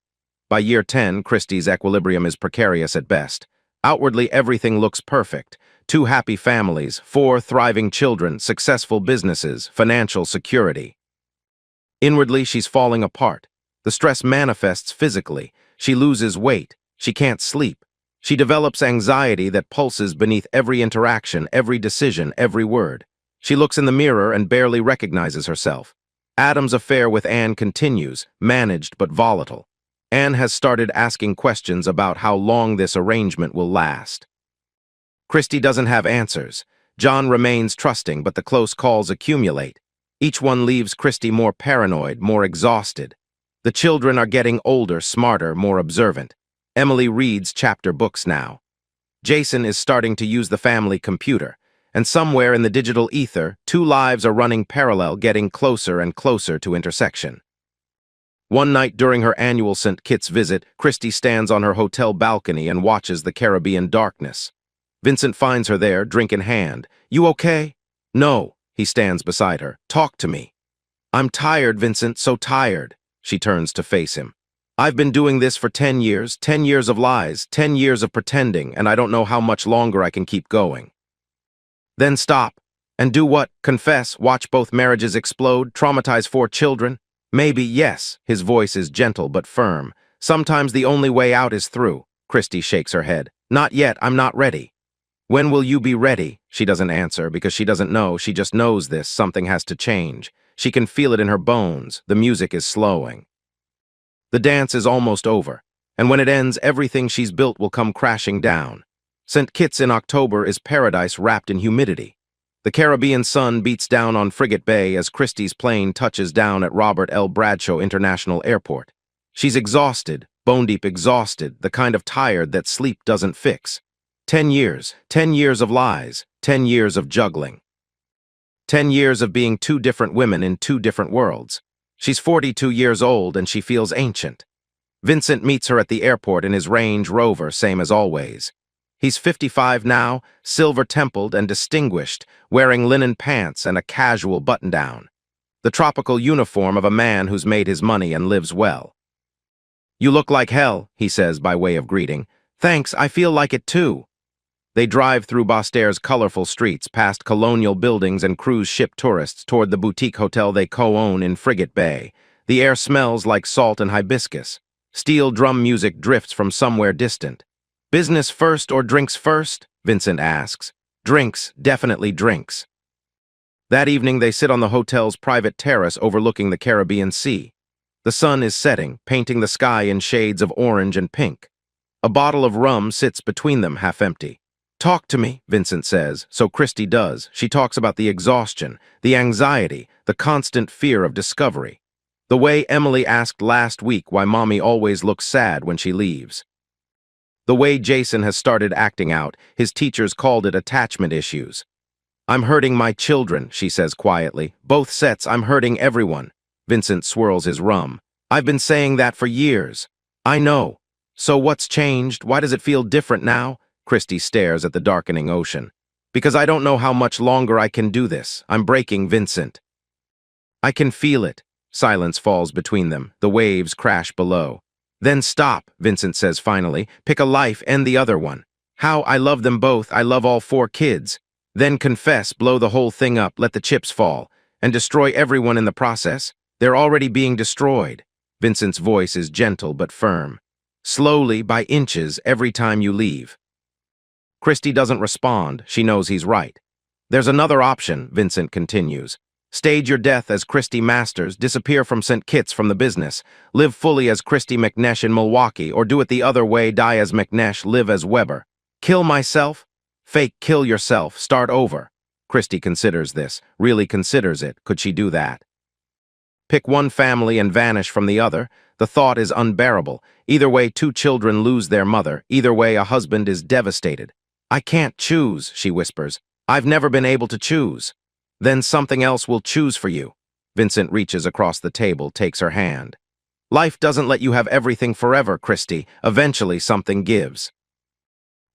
By year 10, Christy's equilibrium is precarious at best. Outwardly, everything looks perfect. 2 happy families, 4 thriving children, successful businesses, financial security. Inwardly, she's falling apart. The stress manifests physically. She loses weight. She can't sleep. She develops anxiety that pulses beneath every interaction, every decision, every word. She looks in the mirror and barely recognizes herself. Adam's affair with Anne continues, managed but volatile. Anne has started asking questions about how long this arrangement will last. Christy doesn't have answers. John remains trusting, but the close calls accumulate. Each one leaves Christy more paranoid, more exhausted. The children are getting older, smarter, more observant. Emily reads chapter books now. Jason is starting to use the family computer. And somewhere in the digital ether, 2 lives are running parallel, getting closer and closer to intersection. One night during her annual St. Kitts visit, Christy stands on her hotel balcony and watches the Caribbean darkness. Vincent finds her there, drink in hand. "You okay?" "No." He stands beside her. "Talk to me." "I'm tired, Vincent, so tired." She turns to face him. "I've been doing this for 10 years, 10 years of lies, 10 years of pretending, and I don't know how much longer I can keep going." "Then stop. And do what? Confess, watch both marriages explode, traumatize 4 children? Maybe, yes." His voice is gentle but firm. "Sometimes the only way out is through." Christy shakes her head. "Not yet, I'm not ready." "When will you be ready?" She doesn't answer because she doesn't know. She just knows this. Something has to change. She can feel it in her bones. The music is slowing. The dance is almost over, and when it ends, everything she's built will come crashing down. St. Kitts in October is paradise wrapped in humidity. The Caribbean sun beats down on Frigate Bay as Christy's plane touches down at Robert L. Bradshaw International Airport. She's exhausted, bone-deep exhausted, the kind of tired that sleep doesn't fix. 10 years, 10 years of lies, 10 years of juggling. 10 years of being 2 different women in 2 different worlds. She's 42 years old and she feels ancient. Vincent meets her at the airport in his Range Rover, same as always. He's 55 now, silver-templed and distinguished, wearing linen pants and a casual button-down. The tropical uniform of a man who's made his money and lives well. "You look like hell," he says by way of greeting. "Thanks, I feel like it too." They drive through Bastaire's colorful streets, past colonial buildings and cruise ship tourists toward the boutique hotel they co-own in Frigate Bay. The air smells like salt and hibiscus. Steel drum music drifts from somewhere distant. "Business first or drinks first?" Vincent asks. "Drinks, definitely drinks." That evening they sit on the hotel's private terrace overlooking the Caribbean Sea. The sun is setting, painting the sky in shades of orange and pink. A bottle of rum sits between them, half empty. "Talk to me," Vincent says, so Christy does. She talks about the exhaustion, the anxiety, the constant fear of discovery. The way Emily asked last week why Mommy always looks sad when she leaves. The way Jason has started acting out, his teachers called it attachment issues. "I'm hurting my children," she says quietly. "Both sets, I'm hurting everyone." Vincent swirls his rum. "I've been saying that for years." "I know. So what's changed? Why does it feel different now?" Christy stares at the darkening ocean. "Because I don't know how much longer I can do this. I'm breaking, Vincent." I can feel it. Silence falls between them. The waves crash below. Then stop, Vincent says finally. Pick a life, end the other one. How I love them both. I love all 4 kids. Then confess, blow the whole thing up, let the chips fall, and destroy everyone in the process. They're already being destroyed. Vincent's voice is gentle but firm. Slowly, by inches, every time you leave. Christy doesn't respond. She knows he's right. There's another option, Vincent continues. Stage your death as Christy Masters, disappear from St. Kitts from the business, live fully as Christy McNesh in Milwaukee, or do it the other way, die as McNesh, live as Weber. Kill myself? Fake kill yourself, start over. Christy considers this, really considers it. Could she do that? Pick one family and vanish from the other. The thought is unbearable. Either way, 2 children lose their mother. Either way, a husband is devastated. I can't choose, she whispers. I've never been able to choose. Then something else will choose for you. Vincent reaches across the table, takes her hand. Life doesn't let you have everything forever, Christy. Eventually, something gives.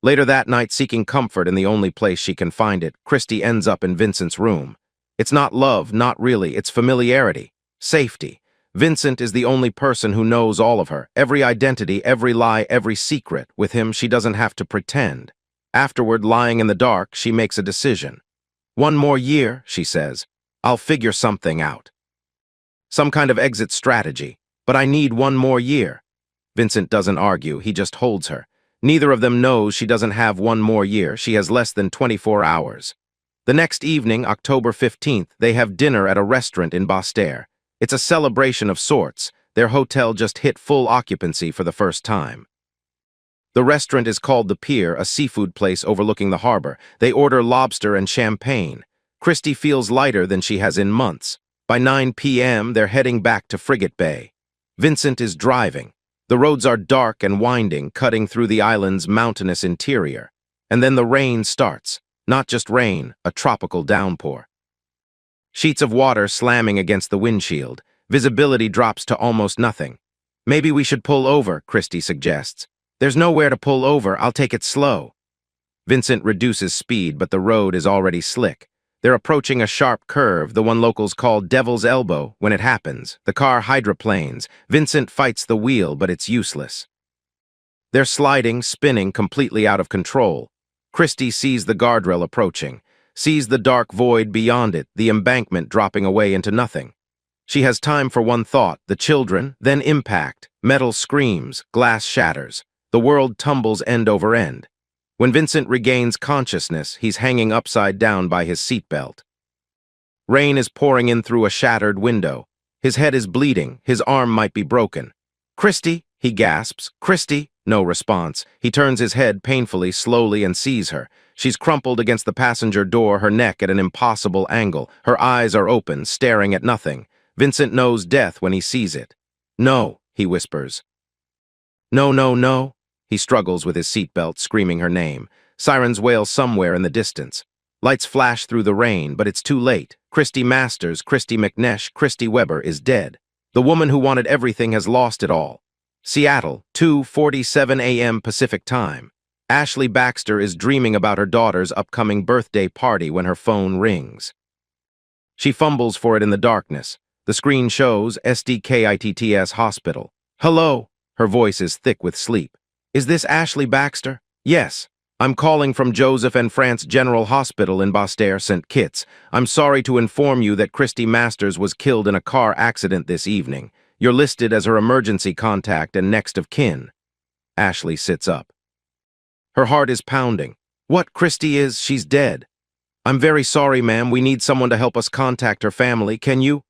Later that night, seeking comfort in the only place she can find it, Christy ends up in Vincent's room. It's not love, not really, it's familiarity. Safety. Vincent is the only person who knows all of her, every identity, every lie, every secret. With him, she doesn't have to pretend. Afterward, lying in the dark, she makes a decision. 1 more year, she says. I'll figure something out. Some kind of exit strategy. But I need 1 more year. Vincent doesn't argue, he just holds her. Neither of them knows she doesn't have 1 more year, she has less than 24 hours. The next evening, October 15th, they have dinner at a restaurant in Basse-Terre. It's a celebration of sorts. Their hotel just hit full occupancy for the first time. The restaurant is called The Pier, a seafood place overlooking the harbor. They order lobster and champagne. Christy feels lighter than she has in months. By 9 p.m., they're heading back to Frigate Bay. Vincent is driving. The roads are dark and winding, cutting through the island's mountainous interior. And then the rain starts. Not just rain, a tropical downpour. Sheets of water slamming against the windshield. Visibility drops to almost nothing. Maybe we should pull over, Christy suggests. There's nowhere to pull over, I'll take it slow. Vincent reduces speed, but the road is already slick. They're approaching a sharp curve, the one locals call Devil's Elbow. When it happens, the car hydroplanes. Vincent fights the wheel, but it's useless. They're sliding, spinning, completely out of control. Christy sees the guardrail approaching, sees the dark void beyond it, the embankment dropping away into nothing. She has time for one thought, the children, then impact. Metal screams, glass shatters. The world tumbles end over end. When Vincent regains consciousness, he's hanging upside down by his seatbelt. Rain is pouring in through a shattered window. His head is bleeding, his arm might be broken. Christy, he gasps. Christy, no response. He turns his head painfully, slowly, and sees her. She's crumpled against the passenger door, her neck at an impossible angle. Her eyes are open, staring at nothing. Vincent knows death when he sees it. No, he whispers. No, no, no. He struggles with his seatbelt, screaming her name. Sirens wail somewhere in the distance. Lights flash through the rain, but it's too late. Christy Masters, Christy McNesh, Christy Weber is dead. The woman who wanted everything has lost it all. Seattle, 2:47 a.m. Pacific Time. Ashley Baxter is dreaming about her daughter's upcoming birthday party when her phone rings. She fumbles for it in the darkness. The screen shows SDKITTS Hospital. Hello. Her voice is thick with sleep. Is this Ashley Baxter? Yes. I'm calling from Joseph and France General Hospital in Basse-Terre, St. Kitts. I'm sorry to inform you that Christy Masters was killed in a car accident this evening. You're listed as her emergency contact and next of kin. Ashley sits up. Her heart is pounding. What, Christy is? She's dead. I'm very sorry, ma'am. We need someone to help us contact her family. Can you?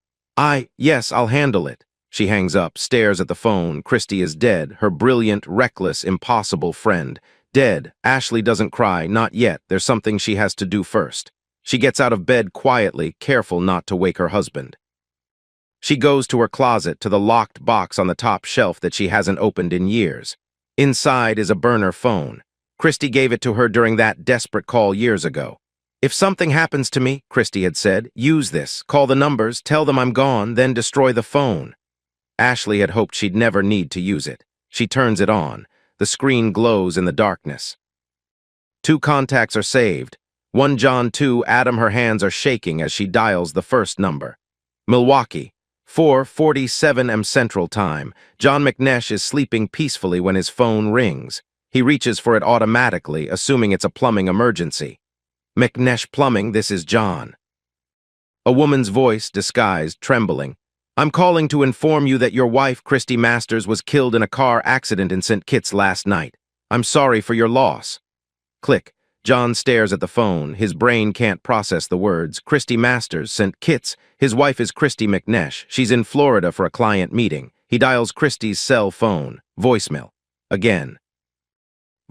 Yes, I'll handle it. She hangs up, stares at the phone. Christy is dead, her brilliant, reckless, impossible friend. Dead. Ashley doesn't cry, not yet. There's something she has to do first. She gets out of bed quietly, careful not to wake her husband. She goes to her closet, to the locked box on the top shelf that she hasn't opened in years. Inside is a burner phone. Christy gave it to her during that desperate call years ago. If something happens to me, Christy had said, use this, call the numbers, tell them I'm gone, then destroy the phone. Ashley had hoped she'd never need to use it. She turns it on. The screen glows in the darkness. 2 contacts are saved. 1 John 2 Adam. Her hands are shaking as she dials the first number. Milwaukee, 4:47 am Central Time. John McNesh is sleeping peacefully when his phone rings. He reaches for it automatically, assuming it's a plumbing emergency. McNesh Plumbing, this is John. A woman's voice, disguised, trembling. I'm calling to inform you that your wife, Christy Masters, was killed in a car accident in St. Kitts last night. I'm sorry for your loss. Click. John stares at the phone. His brain can't process the words. Christy Masters, St. Kitts. His wife is Christy McNesh. She's in Florida for a client meeting. He dials Christy's cell phone. Voicemail. Again.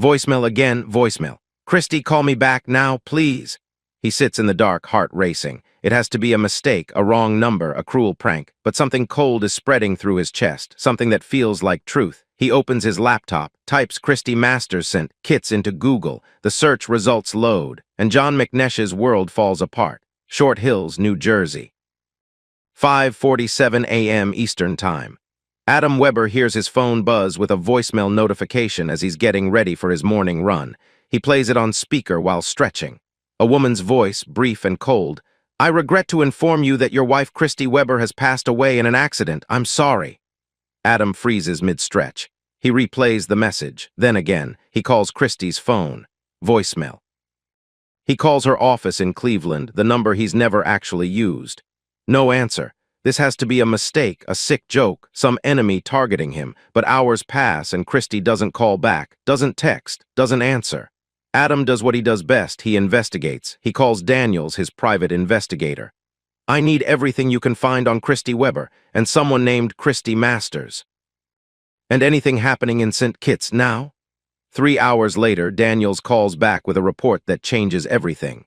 Voicemail again. Voicemail. Christy, call me back now, please. He sits in the dark, heart racing. It has to be a mistake, a wrong number, a cruel prank. But something cold is spreading through his chest, something that feels like truth. He opens his laptop, types Christy Masters St. Kitts into Google. The search results load, and John McNesh's world falls apart. Short Hills, New Jersey. 5:47 a.m. Eastern Time. Adam Weber hears his phone buzz with a voicemail notification as he's getting ready for his morning run. He plays it on speaker while stretching. A woman's voice, brief and cold. I regret to inform you that your wife Christy Weber has passed away in an accident. I'm sorry. Adam freezes mid-stretch. He replays the message. Then again, he calls Christy's phone. Voicemail. He calls her office in Cleveland, the number he's never actually used. No answer. This has to be a mistake, a sick joke, some enemy targeting him. But hours pass and Christy doesn't call back, doesn't text, doesn't answer. Adam does what he does best. He investigates. He calls Daniels, his private investigator. I need everything you can find on Christy Weber and someone named Christy Masters. And anything happening in St. Kitts now? 3 hours later, Daniels calls back with a report that changes everything.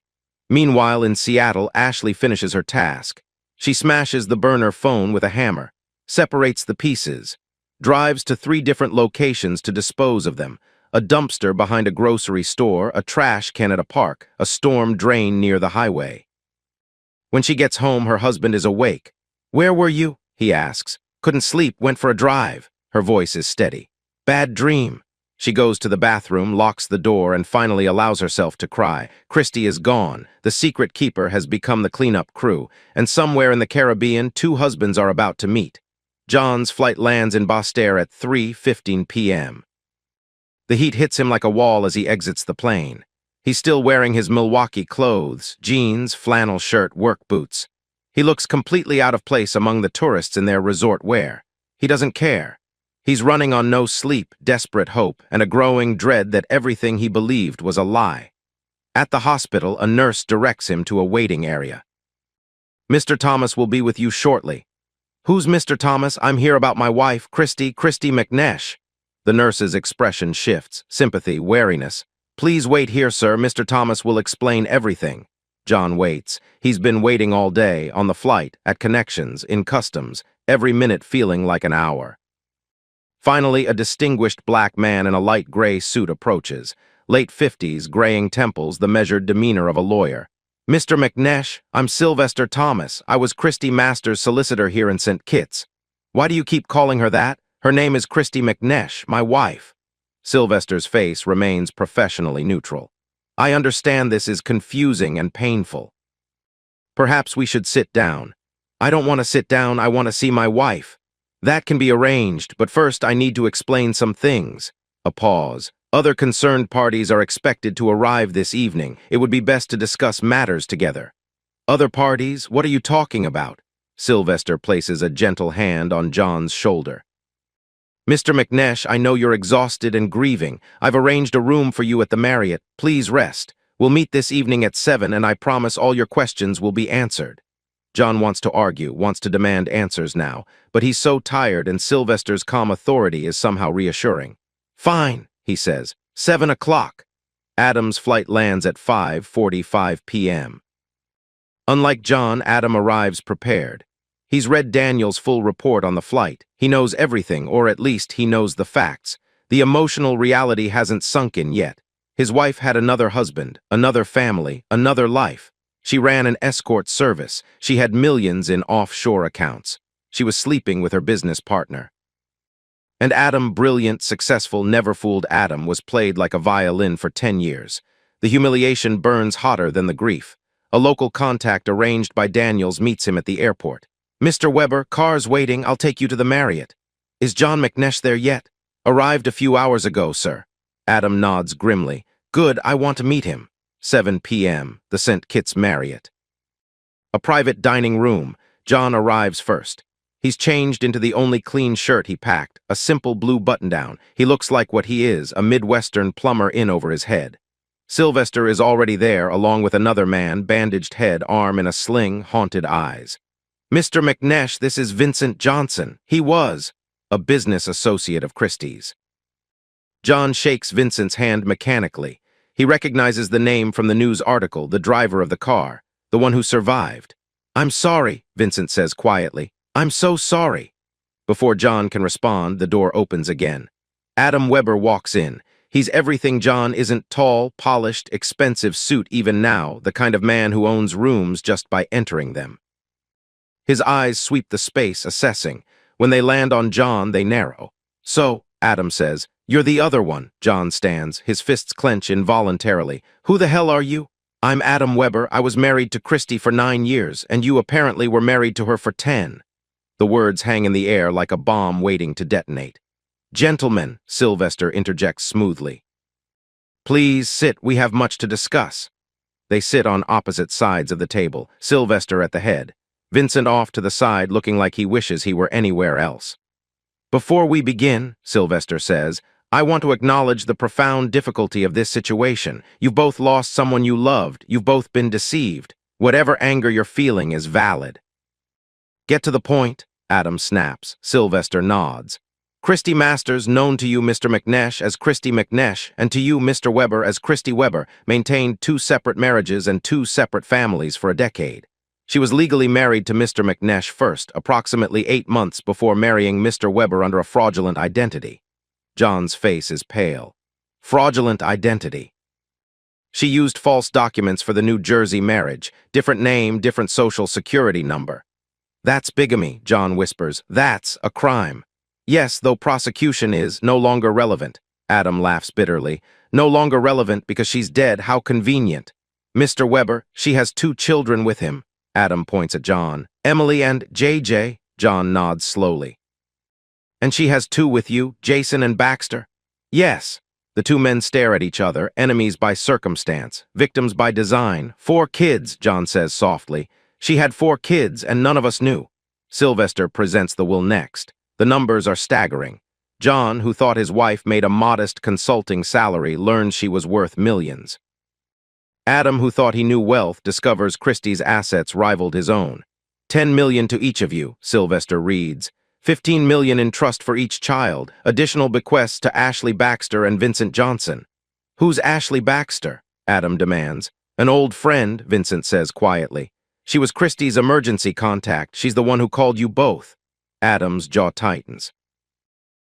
Meanwhile, in Seattle, Ashley finishes her task. She smashes the burner phone with a hammer, separates the pieces, drives to 3 different locations to dispose of them. A dumpster behind a grocery store, a trash can at a park, a storm drain near the highway. When she gets home, her husband is awake. Where were you? He asks. Couldn't sleep, went for a drive. Her voice is steady. Bad dream. She goes to the bathroom, locks the door, and finally allows herself to cry. Christy is gone. The secret keeper has become the cleanup crew, and somewhere in the Caribbean, 2 husbands are about to meet. John's flight lands in Basseterre at 3:15 p.m. The heat hits him like a wall as he exits the plane. He's still wearing his Milwaukee clothes, jeans, flannel shirt, work boots. He looks completely out of place among the tourists in their resort wear. He doesn't care. He's running on no sleep, desperate hope, and a growing dread that everything he believed was a lie. At the hospital, a nurse directs him to a waiting area. Mr. Thomas will be with you shortly. Who's Mr. Thomas? I'm here about my wife, Christy McNesh. The nurse's expression shifts, sympathy, wariness. Please wait here, sir. Mr. Thomas will explain everything. John waits. He's been waiting all day, on the flight, at connections, in customs, every minute feeling like an hour. Finally, a distinguished black man in a light gray suit approaches. Late 50s, graying temples, the measured demeanor of a lawyer. Mr. McNesh, I'm Sylvester Thomas. I was Christy Masters' solicitor here in St. Kitts. Why do you keep calling her that? Her name is Christy McNesh, my wife. Sylvester's face remains professionally neutral. I understand this is confusing and painful. Perhaps we should sit down. I don't want to sit down, I want to see my wife. That can be arranged, but first I need to explain some things. A pause. Other concerned parties are expected to arrive this evening. It would be best to discuss matters together. Other parties? What are you talking about? Sylvester places a gentle hand on John's shoulder. Mr. McNesh, I know you're exhausted and grieving. I've arranged a room for you at the Marriott. Please rest. We'll meet this evening at 7, and I promise all your questions will be answered. John wants to argue, wants to demand answers now, but he's so tired and Sylvester's calm authority is somehow reassuring. Fine, he says. 7 o'clock. Adam's flight lands at 5:45 p.m. Unlike John, Adam arrives prepared. He's read Daniel's full report on the flight. He knows everything, or at least he knows the facts. The emotional reality hasn't sunk in yet. His wife had another husband, another family, another life. She ran an escort service. She had millions in offshore accounts. She was sleeping with her business partner. And Adam, brilliant, successful, never-fooled Adam, was played like a violin for 10 years. The humiliation burns hotter than the grief. A local contact arranged by Daniels meets him at the airport. Mr. Weber, car's waiting, I'll take you to the Marriott. Is John McNesh there yet? Arrived a few hours ago, sir. Adam nods grimly. Good, I want to meet him. 7 p.m., the St. Kitts Marriott. A private dining room. John arrives first. He's changed into the only clean shirt he packed, a simple blue button-down. He looks like what he is, a Midwestern plumber in over his head. Sylvester is already there, along with another man, bandaged head, arm in a sling, haunted eyes. Mr. McNesh, this is Vincent Johnson. He was a business associate of Christie's. John shakes Vincent's hand mechanically. He recognizes the name from the news article, the driver of the car, the one who survived. I'm sorry, Vincent says quietly. I'm so sorry. Before John can respond, the door opens again. Adam Weber walks in. He's everything John isn't: tall, polished, expensive suit even now, the kind of man who owns rooms just by entering them. His eyes sweep the space, assessing. When they land on John, they narrow. So, Adam says, you're the other one. John stands, his fists clench involuntarily. Who the hell are you? I'm Adam Weber. I was married to Christie for 9 years, and you apparently were married to her for 10. The words hang in the air like a bomb waiting to detonate. Gentlemen, Sylvester interjects smoothly. Please sit, we have much to discuss. They sit on opposite sides of the table, Sylvester at the head, Vincent off to the side looking like he wishes he were anywhere else. Before we begin, Sylvester says, I want to acknowledge the profound difficulty of this situation. You've both lost someone you loved. You've both been deceived. Whatever anger you're feeling is valid. Get to the point, Adam snaps. Sylvester nods. Christie Masters, known to you, Mr. McNesh, as Christie McNesh, and to you, Mr. Weber, as Christie Weber, maintained 2 separate marriages and 2 separate families for a decade. She was legally married to Mr. McNesh first, approximately 8 months before marrying Mr. Weber under a fraudulent identity. John's face is pale. Fraudulent identity. She used false documents for the New Jersey marriage. Different name, different social security number. That's bigamy, John whispers. That's a crime. Yes, though prosecution is no longer relevant. Adam laughs bitterly. No longer relevant because she's dead. How convenient. Mr. Weber, she has 2 children with him. Adam points at John. Emily and JJ. John nods slowly. And she has 2 with you, Jason and Baxter? Yes. The 2 men stare at each other, enemies by circumstance, victims by design. 4 kids, John says softly. She had 4 kids, and none of us knew. Sylvester presents the will next. The numbers are staggering. John, who thought his wife made a modest consulting salary, learns she was worth millions. Adam, who thought he knew wealth, discovers Christie's assets rivaled his own. 10 million to each of you, Sylvester reads. 15 million in trust for each child. Additional bequests to Ashley Baxter and Vincent Johnson. Who's Ashley Baxter? Adam demands. An old friend, Vincent says quietly. She was Christie's emergency contact. She's the one who called you both. Adam's jaw tightens.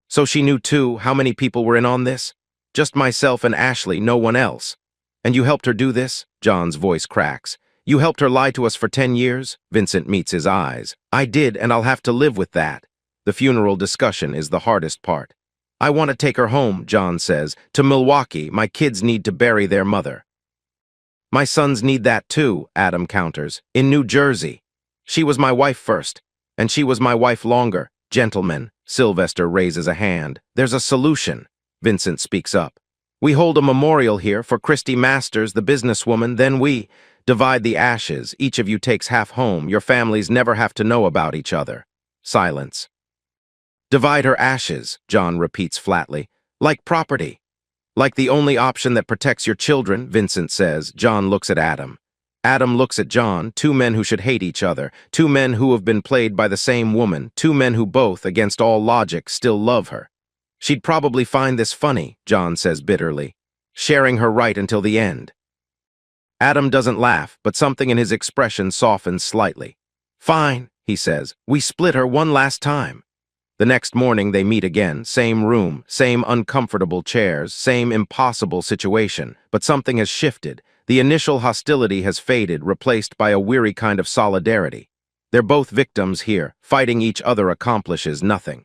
So she knew too how many people were in on this? Just myself and Ashley, no one else. And you helped her do this? John's voice cracks. You helped her lie to us for 10 years? Vincent meets his eyes. I did, and I'll have to live with that. The funeral discussion is the hardest part. I want to take her home, John says, to Milwaukee. My kids need to bury their mother. My sons need that too, Adam counters. In New Jersey. She was my wife first, and she was my wife longer. Gentlemen, Sylvester raises a hand. There's a solution. Vincent speaks up. We hold a memorial here for Christie Masters, the businesswoman, then we divide the ashes. Each of you takes half home. Your families never have to know about each other. Silence. Divide her ashes, John repeats flatly. Like property. Like the only option that protects your children, Vincent says. John looks at Adam. Adam looks at John, 2 men who should hate each other, 2 men who have been played by the same woman, 2 men who both, against all logic, still love her. She'd probably find this funny, John says bitterly, sharing her right until the end. Adam doesn't laugh, but something in his expression softens slightly. Fine, he says, we split her one last time. The next morning they meet again, same room, same uncomfortable chairs, same impossible situation, but something has shifted. The initial hostility has faded, replaced by a weary kind of solidarity. They're both victims here. Fighting each other accomplishes nothing.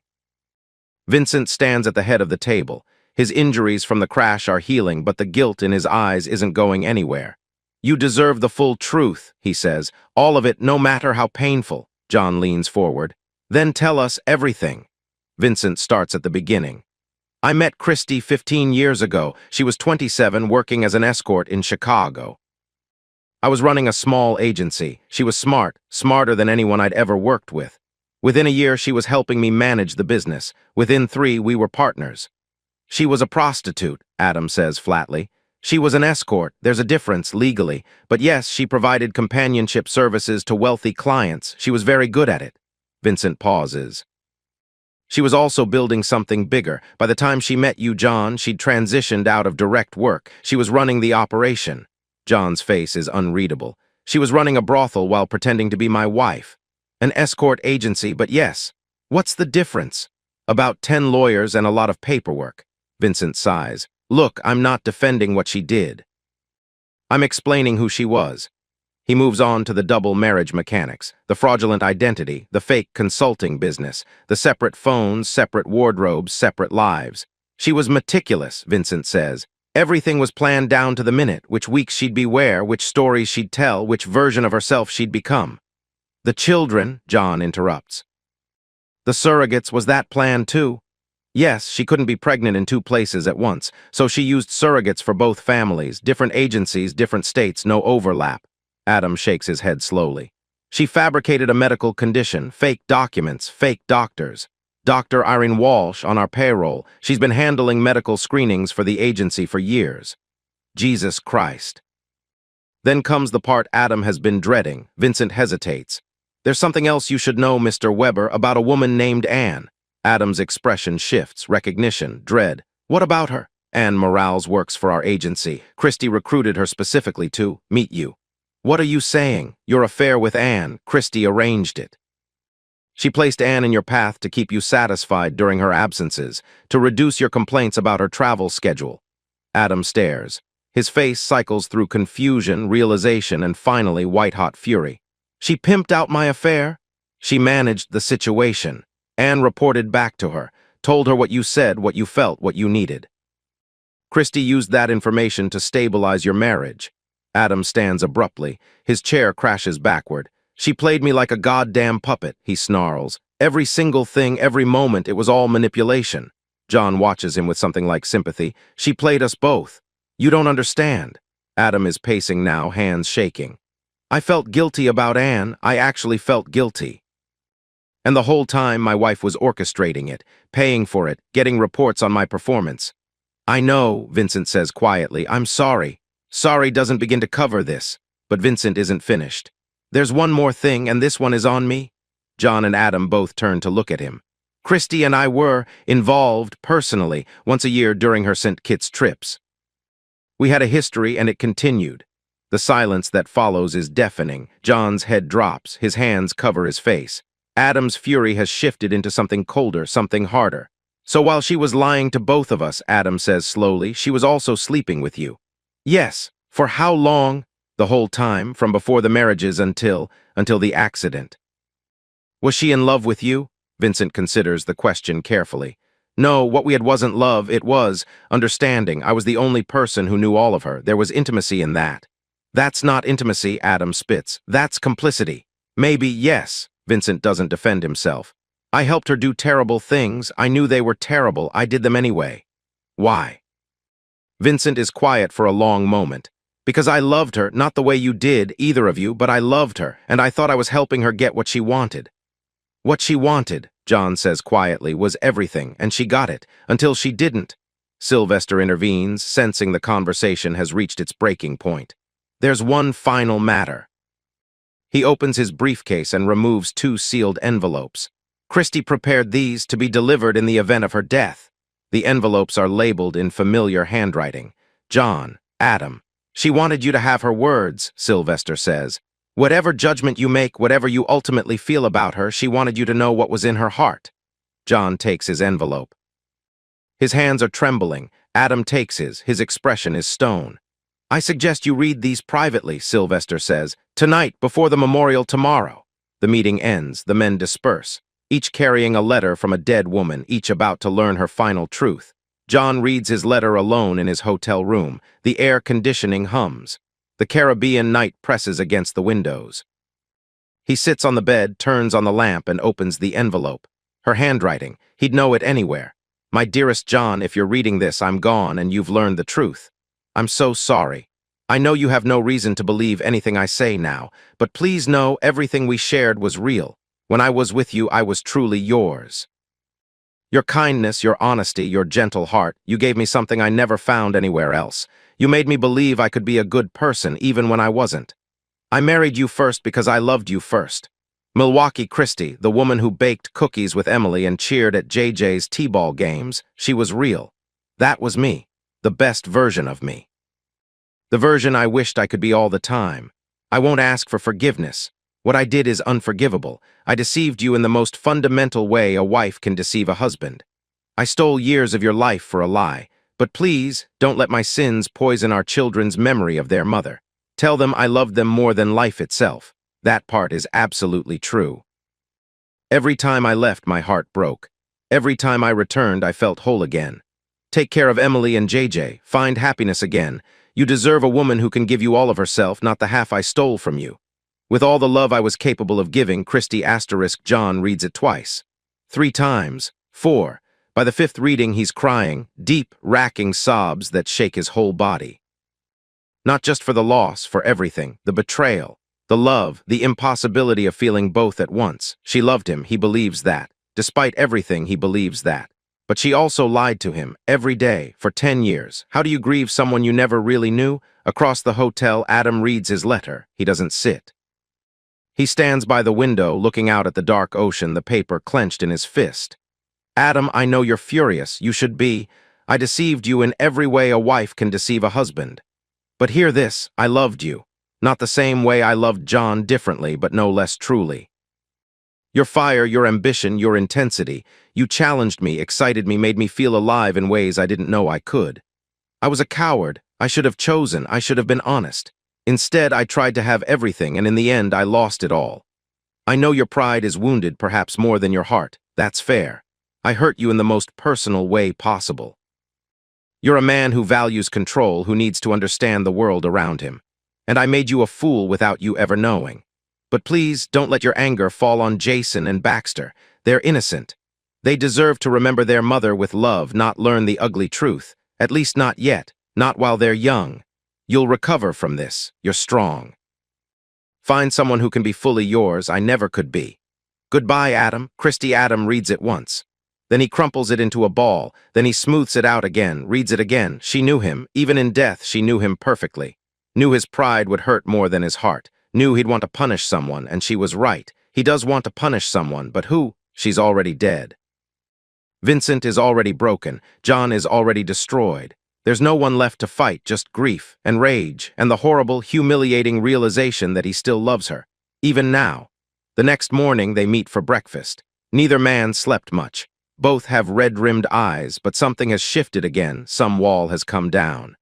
Vincent stands at the head of the table. His injuries from the crash are healing, but the guilt in his eyes isn't going anywhere. You deserve the full truth, he says, all of it, no matter how painful. John leans forward. Then tell us everything. Vincent starts at the beginning. I met Christy 15 years ago. She was 27, working as an escort in Chicago. I was running a small agency. She was smart, smarter than anyone I'd ever worked with. Within a year, she was helping me manage the business. Within 3, we were partners. She was a prostitute, Adam says flatly. She was an escort. There's a difference legally. But yes, she provided companionship services to wealthy clients. She was very good at it. Vincent pauses. She was also building something bigger. By the time she met you, John, she'd transitioned out of direct work. She was running the operation. John's face is unreadable. She was running a brothel while pretending to be my wife. An escort agency, but yes. What's the difference? About 10 lawyers and a lot of paperwork. Vincent sighs. Look, I'm not defending what she did. I'm explaining who she was. He moves on to the double marriage mechanics, the fraudulent identity, the fake consulting business, the separate phones, separate wardrobes, separate lives. She was meticulous, Vincent says. Everything was planned down to the minute, which weeks she'd be where, which stories she'd tell, which version of herself she'd become. The children, John interrupts. The surrogates, was that planned too? Yes, she couldn't be pregnant in 2 places at once, so she used surrogates for both families, different agencies, different states, no overlap. Adam shakes his head slowly. She fabricated a medical condition, fake documents, fake doctors. Dr. Irene Walsh on our payroll. She's been handling medical screenings for the agency for years. Jesus Christ. Then comes the part Adam has been dreading. Vincent hesitates. There's something else you should know, Mr. Weber, about a woman named Anne. Adam's expression shifts, recognition, dread. What about her? Anne Morales works for our agency. Christy recruited her specifically to meet you. What are you saying? Your affair with Anne, Christy arranged it. She placed Anne in your path to keep you satisfied during her absences, to reduce your complaints about her travel schedule. Adam stares. His face cycles through confusion, realization, and finally white-hot fury. She pimped out my affair? She managed the situation. Anne reported back to her, told her what you said, what you felt, what you needed. Christy used that information to stabilize your marriage. Adam stands abruptly. His chair crashes backward. She played me like a goddamn puppet, he snarls. Every single thing, every moment, it was all manipulation. John watches him with something like sympathy. She played us both. You don't understand. Adam is pacing now, hands shaking. I felt guilty about Anne. I actually felt guilty. And the whole time my wife was orchestrating it, paying for it, getting reports on my performance. I know, Vincent says quietly. I'm sorry. Sorry doesn't begin to cover this. But Vincent isn't finished. There's one more thing, and this one is on me. John and Adam both turn to look at him. Christy and I were involved personally once a year during her St. Kitts trips. We had a history, and it continued. The silence that follows is deafening. John's head drops. His hands cover his face. Adam's fury has shifted into something colder, something harder. So while she was lying to both of us, Adam says slowly, she was also sleeping with you. Yes. For how long? The whole time, from before the marriages until the accident. Was she in love with you? Vincent considers the question carefully. No, what we had wasn't love, it was understanding. I was the only person who knew all of her. There was intimacy in that. That's not intimacy, Adam spits. That's complicity. Maybe, yes. Vincent doesn't defend himself. I helped her do terrible things. I knew they were terrible. I did them anyway. Why? Vincent is quiet for a long moment. Because I loved her, not the way you did, either of you, but I loved her, and I thought I was helping her get what she wanted. What she wanted, John says quietly, was everything, and she got it, until she didn't. Sylvester intervenes, sensing the conversation has reached its breaking point. There's one final matter. He opens his briefcase and removes 2 sealed envelopes. Christy prepared these to be delivered in the event of her death. The envelopes are labeled in familiar handwriting. John, Adam. She wanted you to have her words, Sylvester says. Whatever judgment you make, whatever you ultimately feel about her, she wanted you to know what was in her heart. John takes his envelope. His hands are trembling. Adam takes his expression is stone. I suggest you read these privately, Sylvester says. Tonight, before the memorial tomorrow. The meeting ends, the men disperse, each carrying a letter from a dead woman, each about to learn her final truth. John reads his letter alone in his hotel room. The air conditioning hums. The Caribbean night presses against the windows. He sits on the bed, turns on the lamp, and opens the envelope. Her handwriting. He'd know it anywhere. My dearest John, if you're reading this, I'm gone and you've learned the truth. I'm so sorry. I know you have no reason to believe anything I say now, but please know everything we shared was real. When I was with you, I was truly yours. Your kindness, your honesty, your gentle heart, you gave me something I never found anywhere else. You made me believe I could be a good person even when I wasn't. I married you first because I loved you first. Milwaukee Christie, the woman who baked cookies with Emily and cheered at JJ's T-ball games, she was real. That was me, the best version of me. The version I wished I could be all the time. I won't ask for forgiveness. What I did is unforgivable. I deceived you in the most fundamental way a wife can deceive a husband. I stole years of your life for a lie, but please don't let my sins poison our children's memory of their mother. Tell them I loved them more than life itself. That part is absolutely true. Every time I left, my heart broke. Every time I returned, I felt whole again. Take care of Emily and JJ. Find happiness again. You deserve a woman who can give you all of herself, not the half I stole from you. With all the love I was capable of giving, Christie * John reads it twice. 3 times. 4. By the 5th reading, he's crying, deep, racking sobs that shake his whole body. Not just for the loss, for everything, the betrayal, the love, the impossibility of feeling both at once. She loved him, he believes that. Despite everything, he believes that. But she also lied to him, every day, for 10 years. How do you grieve someone you never really knew? Across the hotel, Adam reads his letter. He doesn't sit. He stands by the window, looking out at the dark ocean, the paper clenched in his fist. Adam, I know you're furious. You should be. I deceived you in every way a wife can deceive a husband. But hear this, I loved you. Not the same way I loved John, differently, but no less truly. Your fire, your ambition, your intensity. You challenged me, excited me, made me feel alive in ways I didn't know I could. I was a coward. I should have chosen. I should have been honest. Instead, I tried to have everything, and in the end, I lost it all. I know your pride is wounded, perhaps more than your heart. That's fair. I hurt you in the most personal way possible. You're a man who values control, who needs to understand the world around him. And I made you a fool without you ever knowing. But please, don't let your anger fall on Jason and Baxter. They're innocent. They deserve to remember their mother with love, not learn the ugly truth. At least not yet, not while they're young. You'll recover from this. You're strong. Find someone who can be fully yours. I never could be. Goodbye, Adam. Christie. Adam reads it once. Then he crumples it into a ball. Then he smooths it out again, reads it again. She knew him. Even in death, she knew him perfectly. Knew his pride would hurt more than his heart. Knew he'd want to punish someone, and she was right. He does want to punish someone, but who? She's already dead. Vincent is already broken. John is already destroyed. There's no one left to fight, just grief and rage and the horrible, humiliating realization that he still loves her, even now. The next morning, they meet for breakfast. Neither man slept much. Both have red-rimmed eyes, but something has shifted again. Some wall has come down.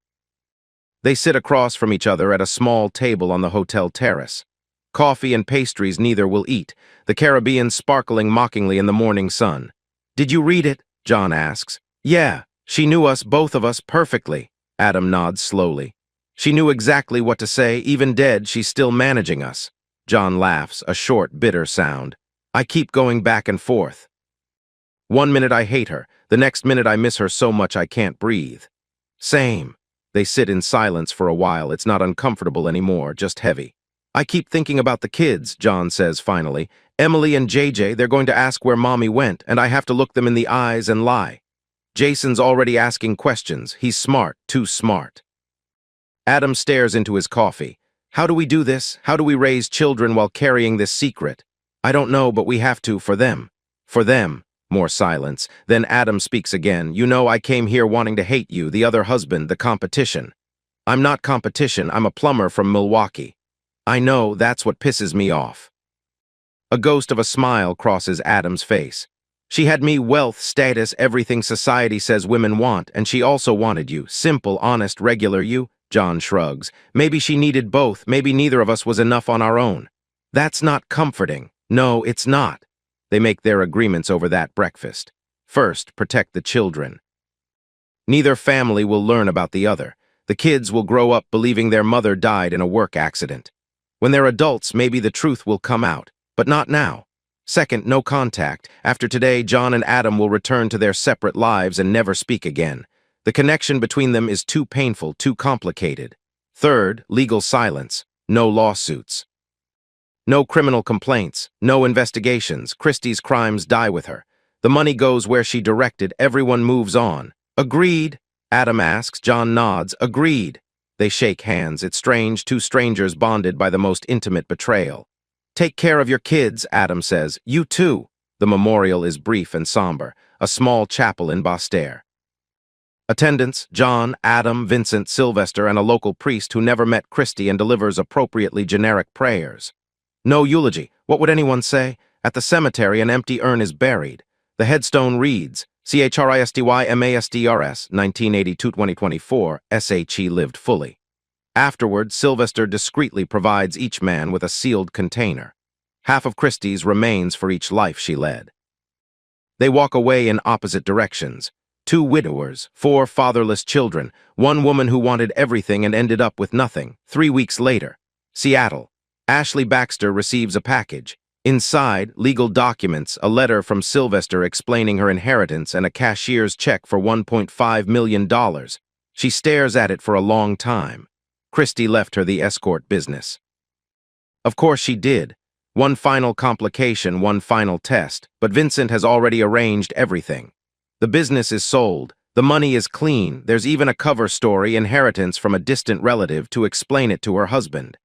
They sit across from each other at a small table on the hotel terrace. Coffee and pastries neither will eat, the Caribbean sparkling mockingly in the morning sun. Did you read it? John asks. Yeah. She knew us, both of us, perfectly. Adam nods slowly. She knew exactly what to say. Even dead, she's still managing us. John laughs, a short, bitter sound. I keep going back and forth. One minute I hate her. The next minute I miss her so much I can't breathe. Same. They sit in silence for a while. It's not uncomfortable anymore, just heavy. I keep thinking about the kids, John says finally. Emily and JJ, they're going to ask where Mommy went, and I have to look them in the eyes and lie. Jason's already asking questions. He's smart, too smart. Adam stares into his coffee. How do we do this? How do we raise children while carrying this secret? I don't know, but we have to, for them. For them. More silence. Then Adam speaks again. You know, I came here wanting to hate you, the other husband, the competition. I'm not competition. I'm a plumber from Milwaukee. I know, that's what pisses me off. A ghost of a smile crosses Adam's face. She had me, wealth, status, everything society says women want, and she also wanted you. Simple, honest, regular you. John shrugs. Maybe she needed both. Maybe neither of us was enough on our own. That's not comforting. No, it's not. They make their agreements over that breakfast. First, protect the children. Neither family will learn about the other. The kids will grow up believing their mother died in a work accident. When they're adults, maybe the truth will come out. But not now. Second, no contact. After today, John and Adam will return to their separate lives and never speak again. The connection between them is too painful, too complicated. Third, legal silence. No lawsuits. No criminal complaints. No investigations. Christie's crimes die with her. The money goes where she directed. Everyone moves on. Agreed? Adam asks. John nods. Agreed. They shake hands. It's strange, two strangers bonded by the most intimate betrayal. Take care of your kids, Adam says. You too. The memorial is brief and somber, a small chapel in Basse-Terre. Attendants, John, Adam, Vincent, Sylvester, and a local priest who never met Christie and delivers appropriately generic prayers. No eulogy. What would anyone say? At the cemetery, an empty urn is buried. The headstone reads, CHRISTYMASDRS, 1982-2024, SHE lived fully. Afterward, Sylvester discreetly provides each man with a sealed container. Half of Christie's remains for each life she led. They walk away in opposite directions. Two widowers, four fatherless children, one woman who wanted everything and ended up with nothing. 3 weeks later, Seattle. Ashley Baxter receives a package. Inside, legal documents, a letter from Sylvester explaining her inheritance and a cashier's check for $1.5 million. She stares at it for a long time. Christie left her the escort business. Of course she did. One final complication, one final test, but Vincent has already arranged everything. The business is sold, the money is clean, there's even a cover story, inheritance from a distant relative, to explain it to her husband.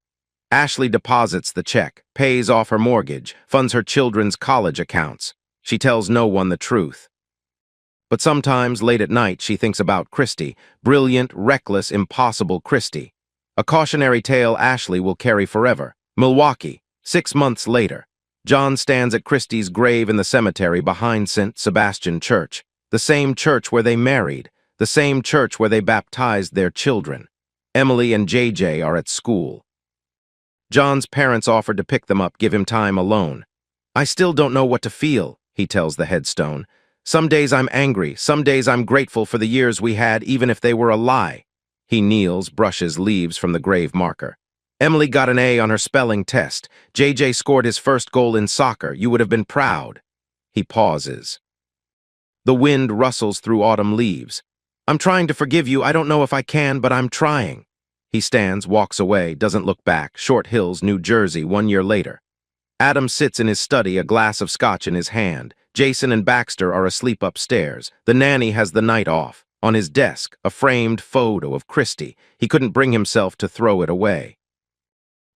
Ashley deposits the check, pays off her mortgage, funds her children's college accounts. She tells no one the truth. But sometimes, late at night, she thinks about Christie, brilliant, reckless, impossible Christie. A cautionary tale Ashley will carry forever. Milwaukee, 6 months later. John stands at Christie's grave in the cemetery behind St. Sebastian Church, the same church where they married, the same church where they baptized their children. Emily and JJ are at school. John's parents offered to pick them up, give him time alone. I still don't know what to feel, he tells the headstone. Some days I'm angry, some days I'm grateful for the years we had, even if they were a lie. He kneels, brushes leaves from the grave marker. Emily got an A on her spelling test. JJ scored his first goal in soccer. You would have been proud. He pauses. The wind rustles through autumn leaves. I'm trying to forgive you. I don't know if I can, but I'm trying. He stands, walks away, doesn't look back. Short Hills, New Jersey, 1 year later. Adam sits in his study, a glass of scotch in his hand. Jason and Baxter are asleep upstairs. The nanny has the night off. On his desk, a framed photo of Christie. He couldn't bring himself to throw it away.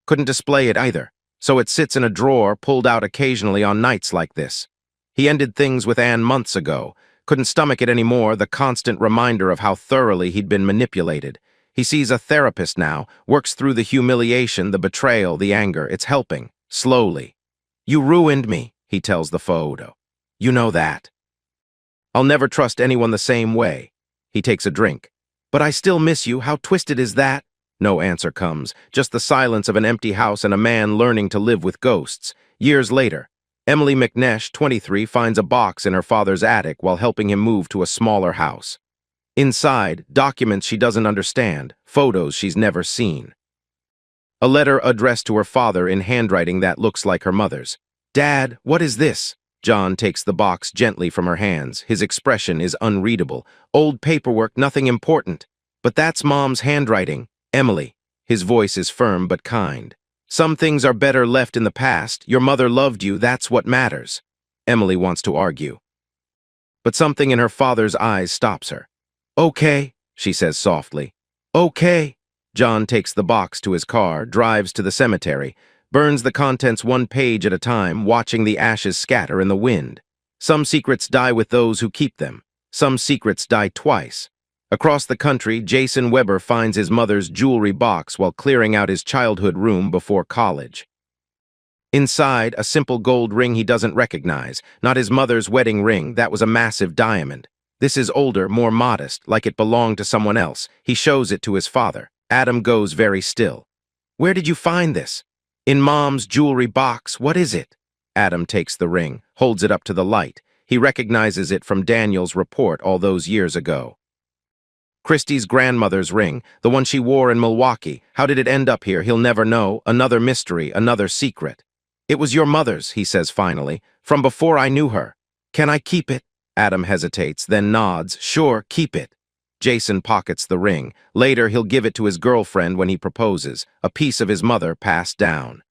Couldn't display it either, so it sits in a drawer pulled out occasionally on nights like this. He ended things with Anne months ago. Couldn't stomach it anymore, the constant reminder of how thoroughly he'd been manipulated. He sees a therapist now, works through the humiliation, the betrayal, the anger. It's helping, slowly. You ruined me, he tells the photo. You know that. I'll never trust anyone the same way. He takes a drink. But I still miss you. How twisted is that? No answer comes, just the silence of an empty house and a man learning to live with ghosts. Years later, Emily McNesh, 23, finds a box in her father's attic while helping him move to a smaller house. Inside, documents she doesn't understand, photos she's never seen. A letter addressed to her father in handwriting that looks like her mother's. Dad, what is this? John takes the box gently from her hands. His expression is unreadable. Old paperwork, nothing important. But that's Mom's handwriting. Emily. His voice is firm but kind. Some things are better left in the past. Your mother loved you, that's what matters. Emily wants to argue. But something in her father's eyes stops her. Okay, she says softly. Okay. John takes the box to his car, drives to the cemetery, burns the contents one page at a time, watching the ashes scatter in the wind. Some secrets die with those who keep them. Some secrets die twice. Across the country, Jason Weber finds his mother's jewelry box while clearing out his childhood room before college. Inside, a simple gold ring he doesn't recognize, not his mother's wedding ring, that was a massive diamond. This is older, more modest, like it belonged to someone else. He shows it to his father. Adam goes very still. Where did you find this? In Mom's jewelry box. What is it? Adam takes the ring, holds it up to the light. He recognizes it from Daniel's report all those years ago. Christie's grandmother's ring, the one she wore in Milwaukee. How did it end up here? He'll never know. Another mystery, another secret. It was your mother's, he says finally, from before I knew her. Can I keep it? Adam hesitates, then nods. Sure, keep it. Jason pockets the ring. Later, he'll give it to his girlfriend when he proposes, a piece of his mother passed down.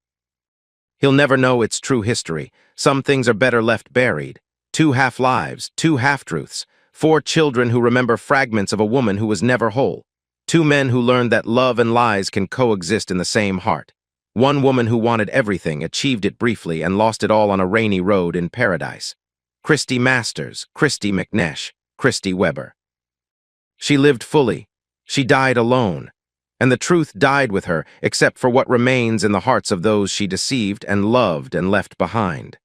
He'll never know its true history. Some things are better left buried. 2 half-lives, 2 half-truths, 4 children who remember fragments of a woman who was never whole. 2 men who learned that love and lies can coexist in the same heart. 1 woman who wanted everything, achieved it briefly, and lost it all on a rainy road in paradise. Christy Masters, Christy McNesh, Christy Weber. She lived fully. She died alone. And the truth died with her, except for what remains in the hearts of those she deceived and loved and left behind.